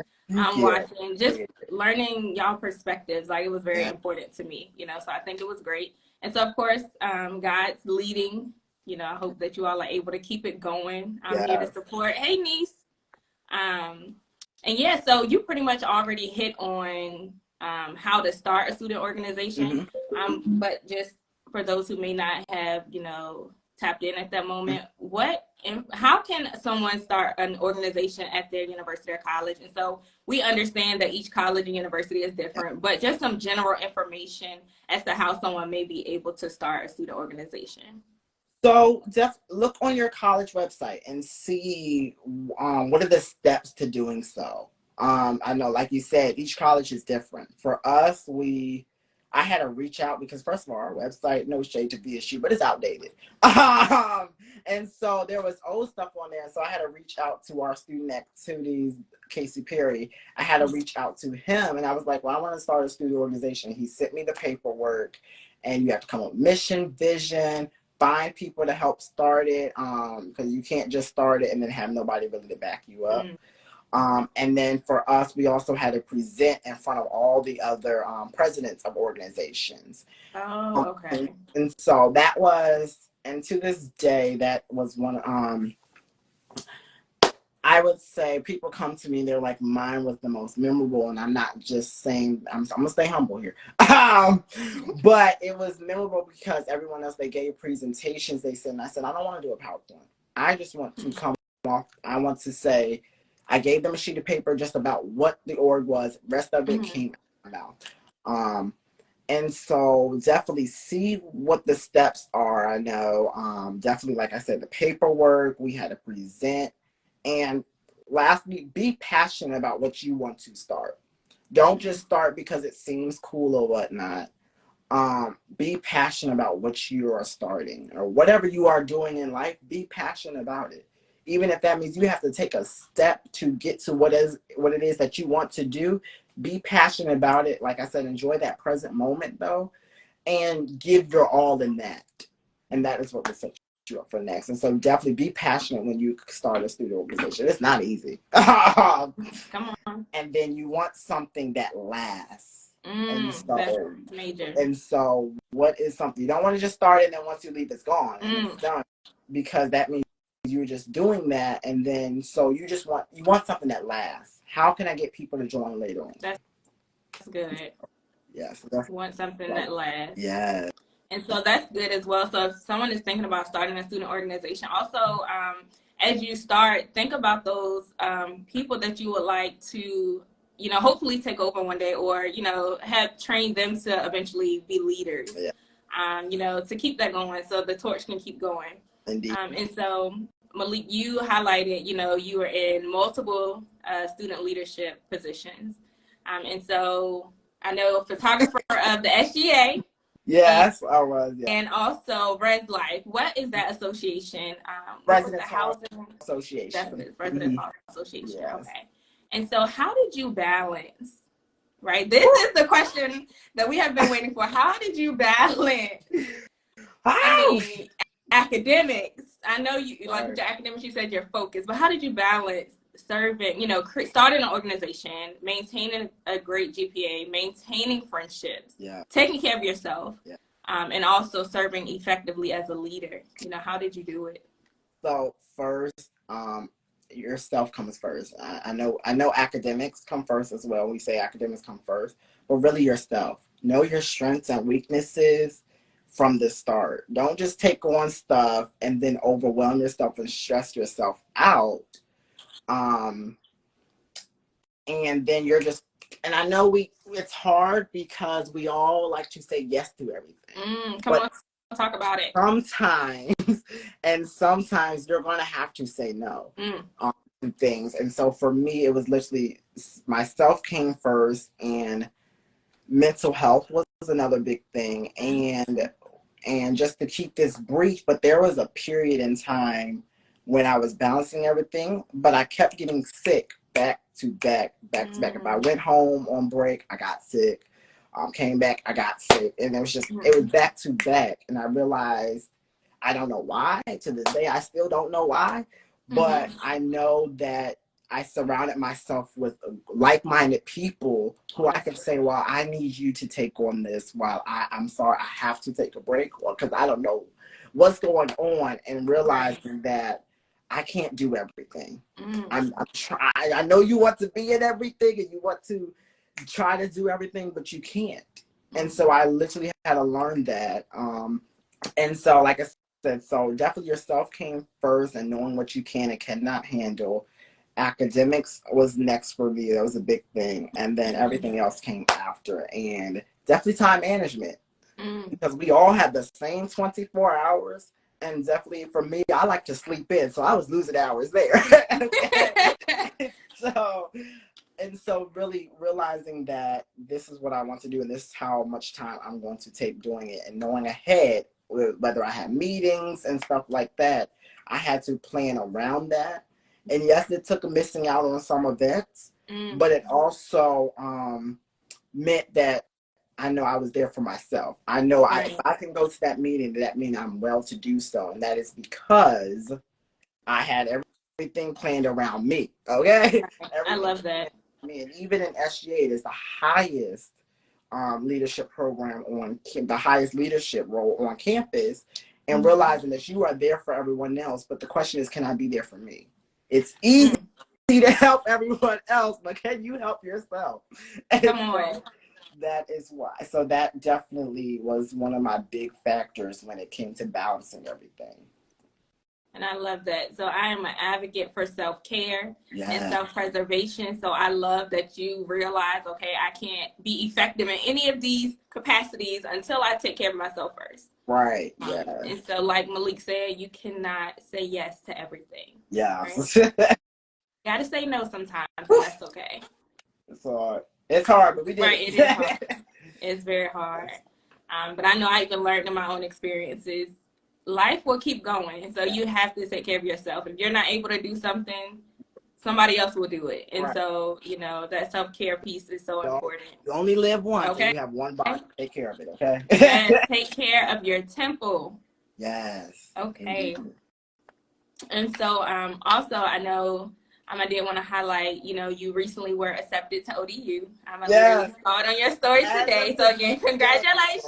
watching, just learning y'all perspectives. Like, it was very important to me, so I think it was great. And so, of course, God's leading. I hope that you all are able to keep it going. I'm here to support. Hey, niece. And yeah, so you pretty much already hit on how to start a student organization. But just for those who may not have, tapped in at that moment, how can someone start an organization at their university or college? And so we understand that each college and university is different, but just some general information as to how someone may be able to start a student organization. So just look on your college website and see what are the steps to doing so. I know, like you said, each college is different. For us, I had to reach out because, first of all, our website, no shade to VSU, but it's outdated. And so there was old stuff on there. So I had to reach out to our student activities, Casey Perry. I had to reach out to him, and I was like, well, I want to start a student organization. He sent me the paperwork, and you have to come up with mission, vision, find people to help start it, because you can't just start it and then have nobody really to back you up. And then for us, we also had to present in front of all the other presidents of organizations. Oh, okay. And so that was, and to this day, that was one, I would say people come to me, they're like, mine was the most memorable. And I'm not just saying, I'm going to stay humble here. But it was memorable because everyone else, they gave presentations. They said, and I said, I don't want to do a PowerPoint. I just want to come off. I want to say, I gave them a sheet of paper just about what the org was. Rest of it came out. And so definitely see what the steps are. I know, definitely, like I said, the paperwork, we had to present. And lastly, be passionate about what you want to start. Don't just start because it seems cool or whatnot. Be passionate about what you are starting, or whatever you are doing in life, be passionate about it. Even if that means you have to take a step to get to what it is that you want to do, be passionate about it. Like I said, enjoy that present moment though, and give your all in that. And that is what will set you up for next. And so definitely be passionate when you start a student organization. It's not easy. Come on. And then you want something that lasts. And so, that's major. And so what is something, you don't want to just start it and then once you leave, it's gone and it's done, because that means you're just doing that, and then so you want something that lasts. How can I get people to join later on? That's good. Yes. You want something that lasts. Yeah. And so that's good as well. So if someone is thinking about starting a student organization, also as you start, think about those people that you would like to, hopefully take over one day, or, have trained them to eventually be leaders, to keep that going so the torch can keep going. Indeed. And so, Malik, you highlighted, you were in multiple student leadership positions. And so I know photographer of the SGA. Yes, I was. Yeah. And also Res Life. What is that association? Residence Housing Association. That's it, Residence Association. Yes. Okay. And so how did you balance, right? This is the question that we have been waiting for. How did you balance? I mean, academics. I know you, like with your academics, you said you're focused, but how did you balance serving, starting an organization, maintaining a great GPA, maintaining friendships, taking care of yourself, and also serving effectively as a leader? How did you do it? So first, yourself comes first. I know academics come first as well. We say academics come first, but really yourself. Know your strengths and weaknesses from the start. Don't just take on stuff and then overwhelm yourself and stress yourself out. And then you're just, and I know it's hard because we all like to say yes to everything. Come on, talk about it. Sometimes you're going to have to say no to things. And so for me, it was literally myself came first, and mental health was another big thing. And just to keep this brief, but there was a period in time when I was balancing everything, but I kept getting sick back to back. If I went home on break, I got sick. Came back, I got sick. And it was back to back. And I realized, I don't know why. To this day, I still don't know why. But I know that I surrounded myself with like-minded people who I could say, well, I need you to take on this while I'm sorry, I have to take a break, or because I don't know what's going on, and realizing that I can't do everything. I know you want to be in everything and you want to try to do everything, but you can't. And so I literally had to learn that. And so, like I said, so definitely yourself came first, and knowing what you can and cannot handle. Academics was next for me. That was a big thing. And then everything else came after. And definitely time management. Because we all had the same 24 hours. And definitely for me, I like to sleep in. So I was losing hours there. So really realizing that this is what I want to do and this is how much time I'm going to take doing it, and knowing ahead whether I had meetings and stuff like that, I had to plan around that. And yes, it took missing out on some events, but it also meant that I know I was there for myself. I know if I can go to that meeting, that means I'm well to do so. And that is because I had everything planned around me. Okay? I love that. And even in SGA, it is the highest leadership program the highest leadership role on campus, and realizing that you are there for everyone else. But the question is, can I be there for me? It's easy to help everyone else, but can you help yourself? Come on. So that is why. So that definitely was one of my big factors when it came to balancing everything. And I love that. So I am an advocate for self-care and self-preservation. So I love that you realize, okay, I can't be effective in any of these capacities until I take care of myself first. Right. And so like Malik said, you cannot say yes to everything. Yeah. Right? You got to say no sometimes, and that's okay. So it's hard, but we did. Right, it is hard. It's very hard. But I know I even learned in my own experiences, life will keep going. So you have to take care of yourself. If you're not able to do something, somebody else will do it. And so, that self-care piece is so important. You only live once. Okay. And you have one body. Take care of it, okay? Yes, take care of your temple. Yes. Okay. Indeed. And so also I know I did want to highlight, you recently were accepted to ODU. I saw it on your story today. So again, congratulations.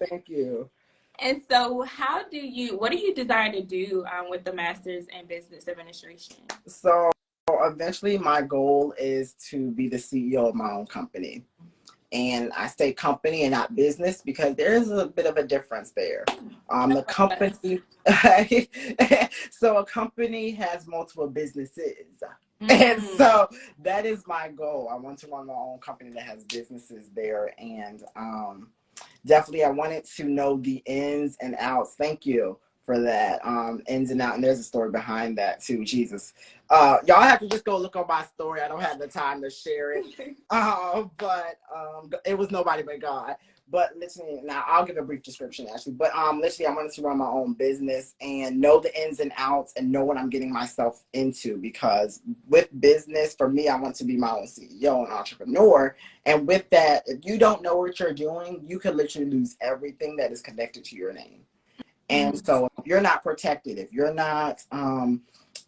Thank you. And so what do you desire to do with the Master's in Business Administration? So eventually my goal is to be the CEO of my own company. And I say company and not business because there is a bit of a difference there. The company, so a company has multiple businesses. And so that is my goal. I want to run my own company that has businesses there. And definitely I wanted to know the ins and outs. Thank you for that. Ins and outs. And there's a story behind that too. Jesus. Y'all have to just go look on my story. I don't have the time to share it. But it was nobody but God. But literally, now I'll give a brief description actually. But literally, I wanted to run my own business and know the ins and outs and know what I'm getting myself into. Because with business, for me, I want to be my own CEO and entrepreneur. And with that, if you don't know what you're doing, you could literally lose everything that is connected to your name. And so if you're not protected, if you're not,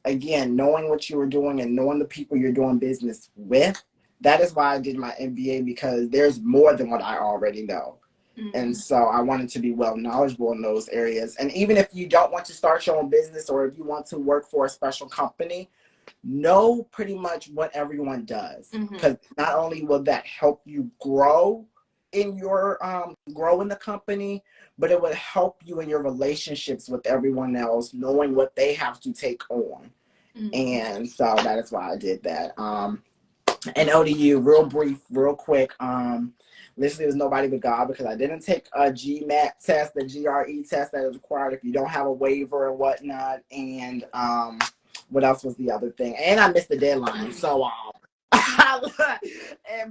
again, knowing what you were doing and knowing the people you're doing business with, that is why I did my MBA, because there's more than what I already know. And so I wanted to be well knowledgeable in those areas. And even if you don't want to start your own business or if you want to work for a special company, know pretty much what everyone does. Because not only will that help you grow in your grow in the company, but it would help you in your relationships with everyone else, knowing what they have to take on. And so that is why I did that. And ODU, real brief, real quick. Literally, it was nobody but God, because I didn't take a GMAT test, the GRE test that is required if you don't have a waiver and whatnot. And what else was the other thing? And I missed the deadline. So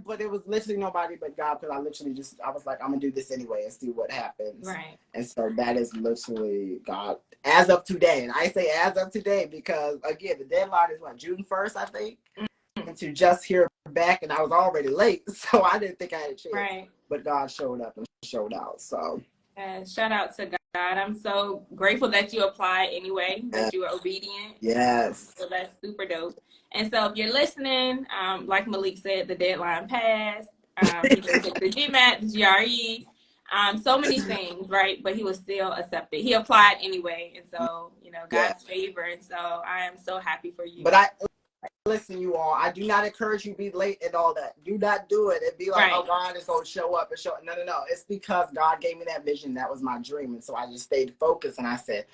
but it was literally nobody but God, because I was like, I'm gonna do this anyway and see what happens. Right. And so that is literally God as of today. And I say as of today because again, the deadline is June 1st, I think. And to just hear back, and I was already late, so I didn't think I had a chance. Right. But God showed up and showed out. So shout out to God. I'm so grateful that you applied anyway, that you were obedient. Yes. So that's super dope. And so if you're listening, like Malik said, the deadline passed. You can take the GMAT, the GRE. So many things, right? But he was still accepted. He applied anyway, and so God's favor, and so I am so happy for you. But listen, you all, I do not encourage you to be late and all that. Do not do it and be like, oh, God is going to show up and show up. No. It's because God gave me that vision. That was my dream. And so I just stayed focused and I said,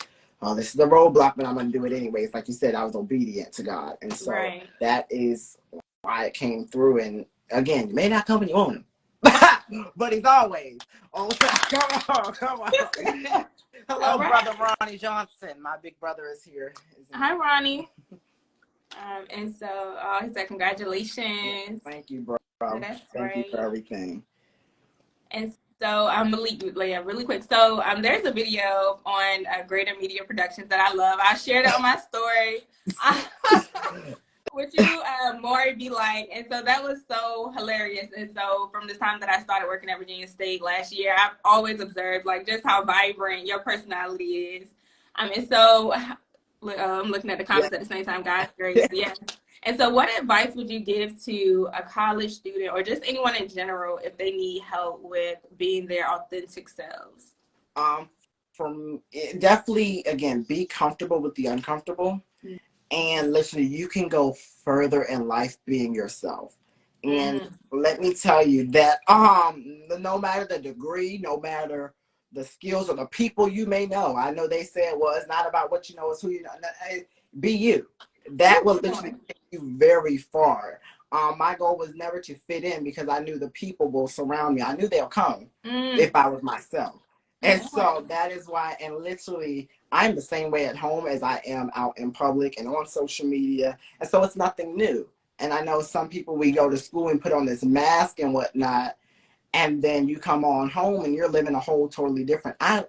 oh, this is the roadblock, but I'm going to do it anyways. Like you said, I was obedient to God. And so that is why it came through. And again, you may not come when you want him, but he's always on time. Come on. Hello, Brother Ronnie Johnson. My big brother is here. Hi, Ronnie. And so he said, congratulations. Thank you, bro. That's Thank you for everything. And so Malik, really quick. So there's a video on Greater Media Productions that I love. I shared it on my story. With you, Maury be like, and so that was so hilarious. And so from the time that I started working at Virginia State last year, I've always observed like just how vibrant your personality is. And so I'm looking at the comments at the same time, guys. Great. Yeah. And so what advice would you give to a college student or just anyone in general if they need help with being their authentic selves? Definitely, again, be comfortable with the uncomfortable. And listen, you can go further in life being yourself. And let me tell you that no matter the degree, no matter the skills or the people you may know, I know they said, well, it's not about what you know, it's who you know. Be you. That will literally take you very far. My goal was never to fit in because I knew the people will surround me. I knew they'll come if I was myself. And so that is why, and literally, I'm the same way at home as I am out in public and on social media. And so it's nothing new. And I know some people, we go to school and put on this mask and whatnot, and then you come on home and you're living a whole totally different life.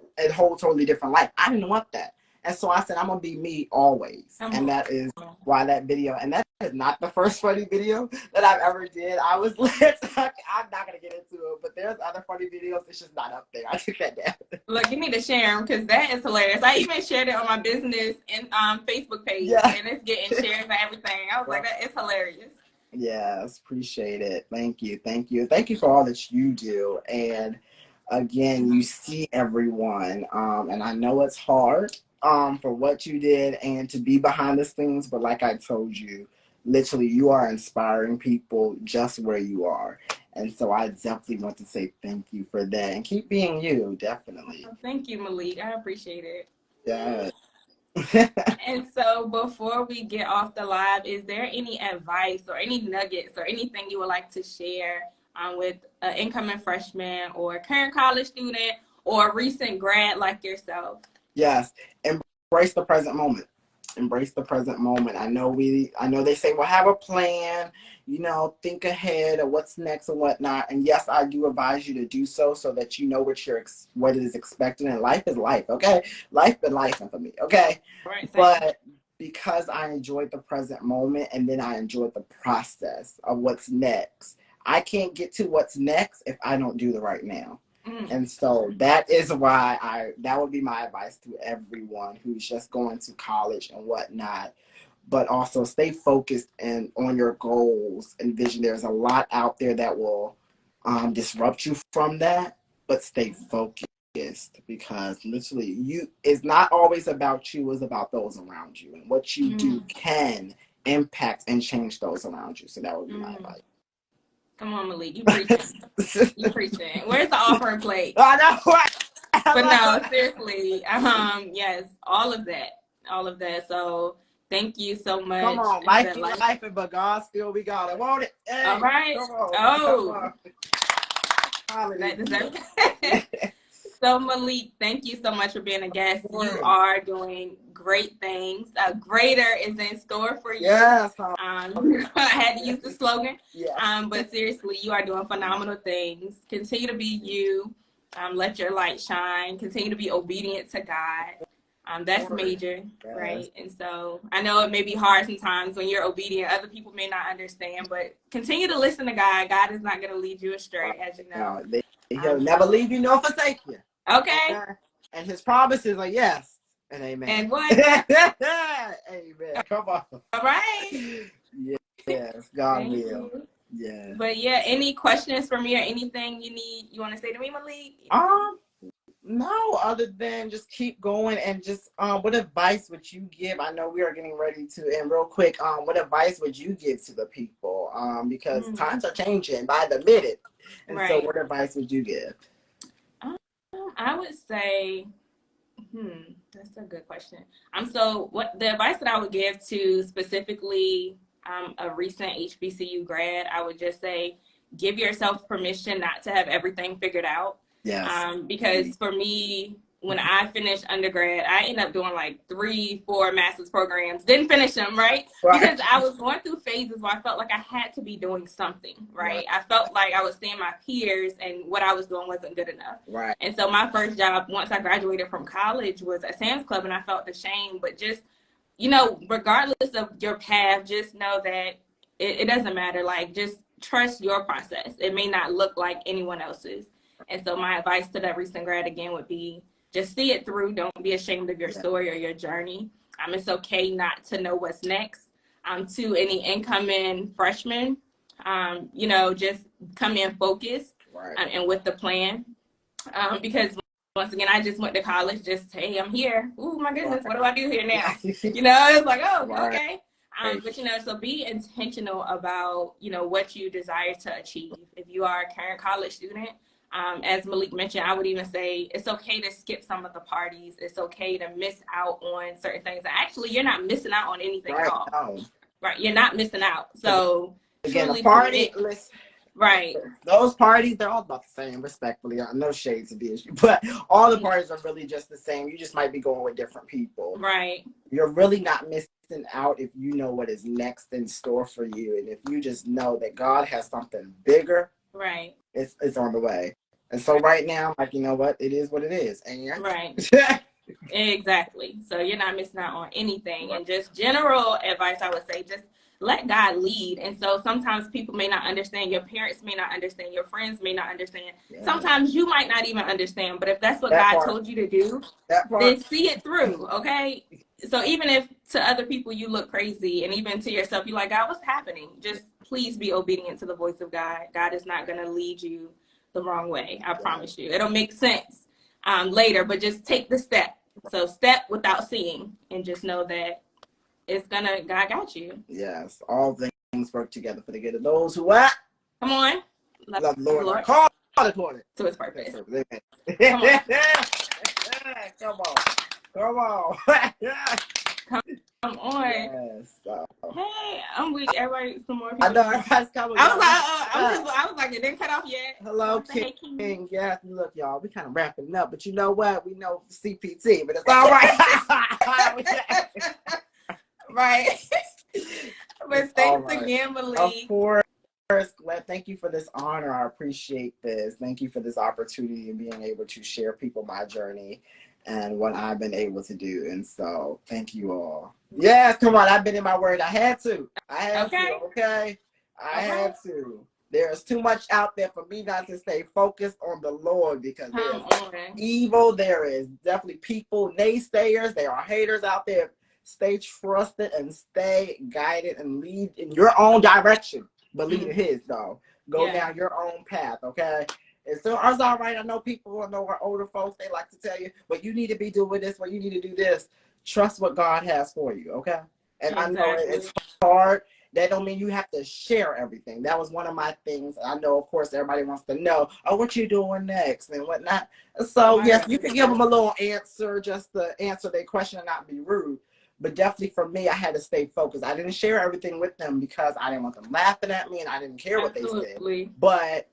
I didn't want that. And so I said, I'm going to be me always. And that is why that video, and that is not the first funny video that I've ever did. I was lit. I'm not going to get into it, but there's other funny videos. It's just not up there. I took that down. Look, you need to share them because that is hilarious. I even shared it on my business and Facebook page, and it's getting shares and everything. I was like, that is hilarious. Yes, appreciate it. Thank you. Thank you. Thank you for all that you do. And again, you see everyone. And I know it's hard for what you did and to be behind the scenes, but like I told you, literally you are inspiring people just where you are. And so I definitely want to say thank you for that and keep being you, definitely. Thank you, Malik. I appreciate it. Yeah. And so before we get off the live, is there any advice or any nuggets or anything you would like to share with an incoming freshman or current college student or a recent grad like yourself? Yes, embrace the present moment. Embrace the present moment. I know they say, well, have a plan, think ahead of what's next and whatnot. And yes, I do advise you to do so that you know what is expected. And life is life, okay? Life been life for me, okay? Right, but because I enjoyed the present moment and then I enjoyed the process of what's next, I can't get to what's next if I don't do the right now. And so that is why that would be my advice to everyone who's just going to college and whatnot. But also stay focused on your goals and vision. There's a lot out there that will disrupt you from that, but stay focused because literally it's not always about you, it's about those around you. And what you do can impact and change those around you. So that would be my advice. Come on, Malik, you preaching. You preaching. Where's the offering plate? I know, right? But no, seriously, yes, all of that. So thank you so much. Come on, life be life, but God still be God. I want it. Hey, all right. Come on. That deserves it. So Malik, thank you so much for being a guest. You are doing great things. Greater is in store for you. Yes. I had to use the slogan. Yeah. But seriously, you are doing phenomenal things. Continue to be you. Let your light shine. Continue to be obedient to God. That's major, right? And so I know it may be hard sometimes when you're obedient. Other people may not understand, but continue to listen to God. God is not going to lead you astray, as you know. He'll never leave you nor forsake you. Okay. And his promises are yes and amen. And what? Amen. Come on. All right. Yes, God will. Yeah. But yeah, any questions for me or anything you want to say to me, Malik? No, other than just keep going and just what advice would you give? I know we are getting ready to, and real quick, what advice would you give to the people? Because times are changing by the minute. And so what advice would you give? I would say, that's a good question. What the advice that I would give to specifically a recent HBCU grad, I would just say, give yourself permission not to have everything figured out. Yes. Because for me, when I finished undergrad, I ended up doing like 3-4 master's programs. Didn't finish them, right? Because I was going through phases where I felt like I had to be doing something, right? I felt like I was seeing my peers and what I was doing wasn't good enough. Right. And so my first job, once I graduated from college, was at Sam's Club, and I felt the shame. But just, regardless of your path, just know that it doesn't matter. Like, just trust your process. It may not look like anyone else's. And so my advice to that recent grad again would be, just see it through. Don't be ashamed of your story or your journey. It's okay not to know what's next. To any incoming freshmen, just come in focused and with the plan. Because once again, I just went to college, hey, I'm here. Oh my goodness, what do I do here now? It's like, okay. But so be intentional about, what you desire to achieve. If you are a current college student, as Malik mentioned, I would even say it's okay to skip some of the parties. It's okay to miss out on certain things. Actually, you're not missing out on anything at all. No. Right, you're not missing out. So again, the party, those parties, they're all about the same, respectfully. No shades of the issue, but all the parties are really just the same. You just might be going with different people. Right. You're really not missing out if you know what is next in store for you, and if you just know that God has something bigger. Right. It's on the way. And so right now, like, you know what? It is what it is. And right. Exactly. So you're not missing out on anything. And just general advice, I would say, just let God lead. And so sometimes people may not understand. Your parents may not understand. Your friends may not understand. Yeah. Sometimes you might not even understand. But if that's what God told you to do, then see it through, okay? So even if to other people you look crazy, and even to yourself, you're like, God, what's happening? Just please be obedient to the voice of God. God is not going to lead you the wrong way. I promise you. It'll make sense later, but just take the step. So step without seeing, and just know that God got you. Yes. All things work together for the good of those who what? Come on. Love the Lord. Call it. To his purpose. Come on. Come on. Come on. Yes. Hey, I'm weak. Everybody, some more people. I know everybody's coming. I was like, it didn't cut off yet. Hello, King. Yes, look, y'all, we kind of wrapping up, but you know what? We know CPT, but it's all right. Right. But thanks again, Malik. Of course. Thank you for this honor. I appreciate this. Thank you for this opportunity and being able to share my journey and what I've been able to do. And so thank you all. Yes, come on. I've been in my word. I had to. I had to. There's too much out there for me not to stay focused on the Lord, because there's evil. There is definitely people, naysayers. There are haters out there. Stay trusted and stay guided and lead in your own direction. But lead in his, though. Go down your own path, okay? And so it's all right. I know people, our older folks, they like to tell you, well, you need to be doing this, well, you need to do this. Trust what God has for you, okay? And I know it's hard. That don't mean you have to share everything. That was one of my things. I know, of course, everybody wants to know, what you doing next and whatnot. So, yes, you can give them a little answer just to answer their question and not be rude. But definitely for me, I had to stay focused. I didn't share everything with them because I didn't want them laughing at me, and I didn't care what they said. But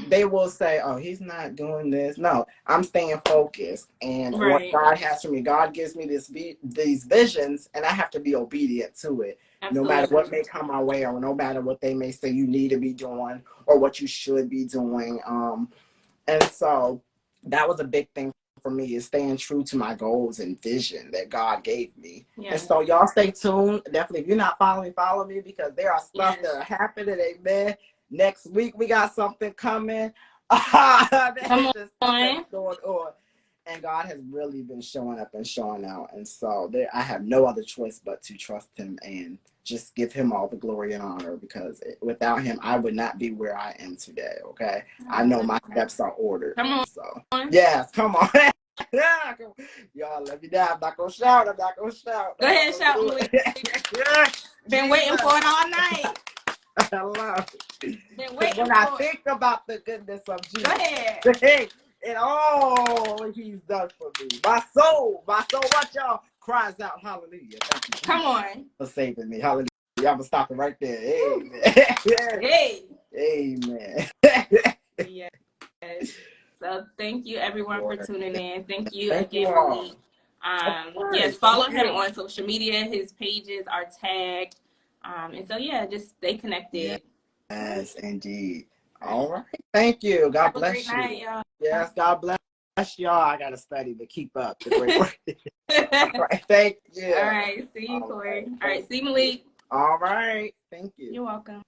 they will say, oh, he's not doing this. No, I'm staying focused. And what God has for me, God gives me these visions, and I have to be obedient to it. No matter what may come my way, or no matter what they may say you need to be doing or what you should be doing. And so that was a big thing for me, is staying true to my goals and vision that God gave me. And so y'all stay tuned. Definitely, if you're not following, follow me, because there are stuff that are happening. Amen. Next week we got something coming. Going on. And God has really been showing up and showing out. And so I have no other choice but to trust him and just give him all the glory and honor, because without him, I would not be where I am today, okay? I know my steps are ordered. Come on. So, yes, come on. Y'all, let me down. I'm not going to shout. Go ahead and shout, Malik. Been waiting for it all night. I love it. Been waiting when I think about the goodness of Jesus. Go ahead. And all he's done for me. My soul, what y'all cries out, hallelujah. Thank you, come on. For saving me. Hallelujah. I'm going to stop it right there. Amen. Hey. Amen. Yes. So thank you everyone for tuning in. Thank you Thank again, you all. Malik. Yes, follow him on social media. His pages are tagged. And so yeah, just stay connected. Yes, indeed. All right. Thank you. God bless you. Have a great night, y'all. Yes, God bless y'all. I gotta study to keep up the great work. All right. Thank you. All right. See you, Corey. All right. See you, Malik. All right. Thank you. You're welcome.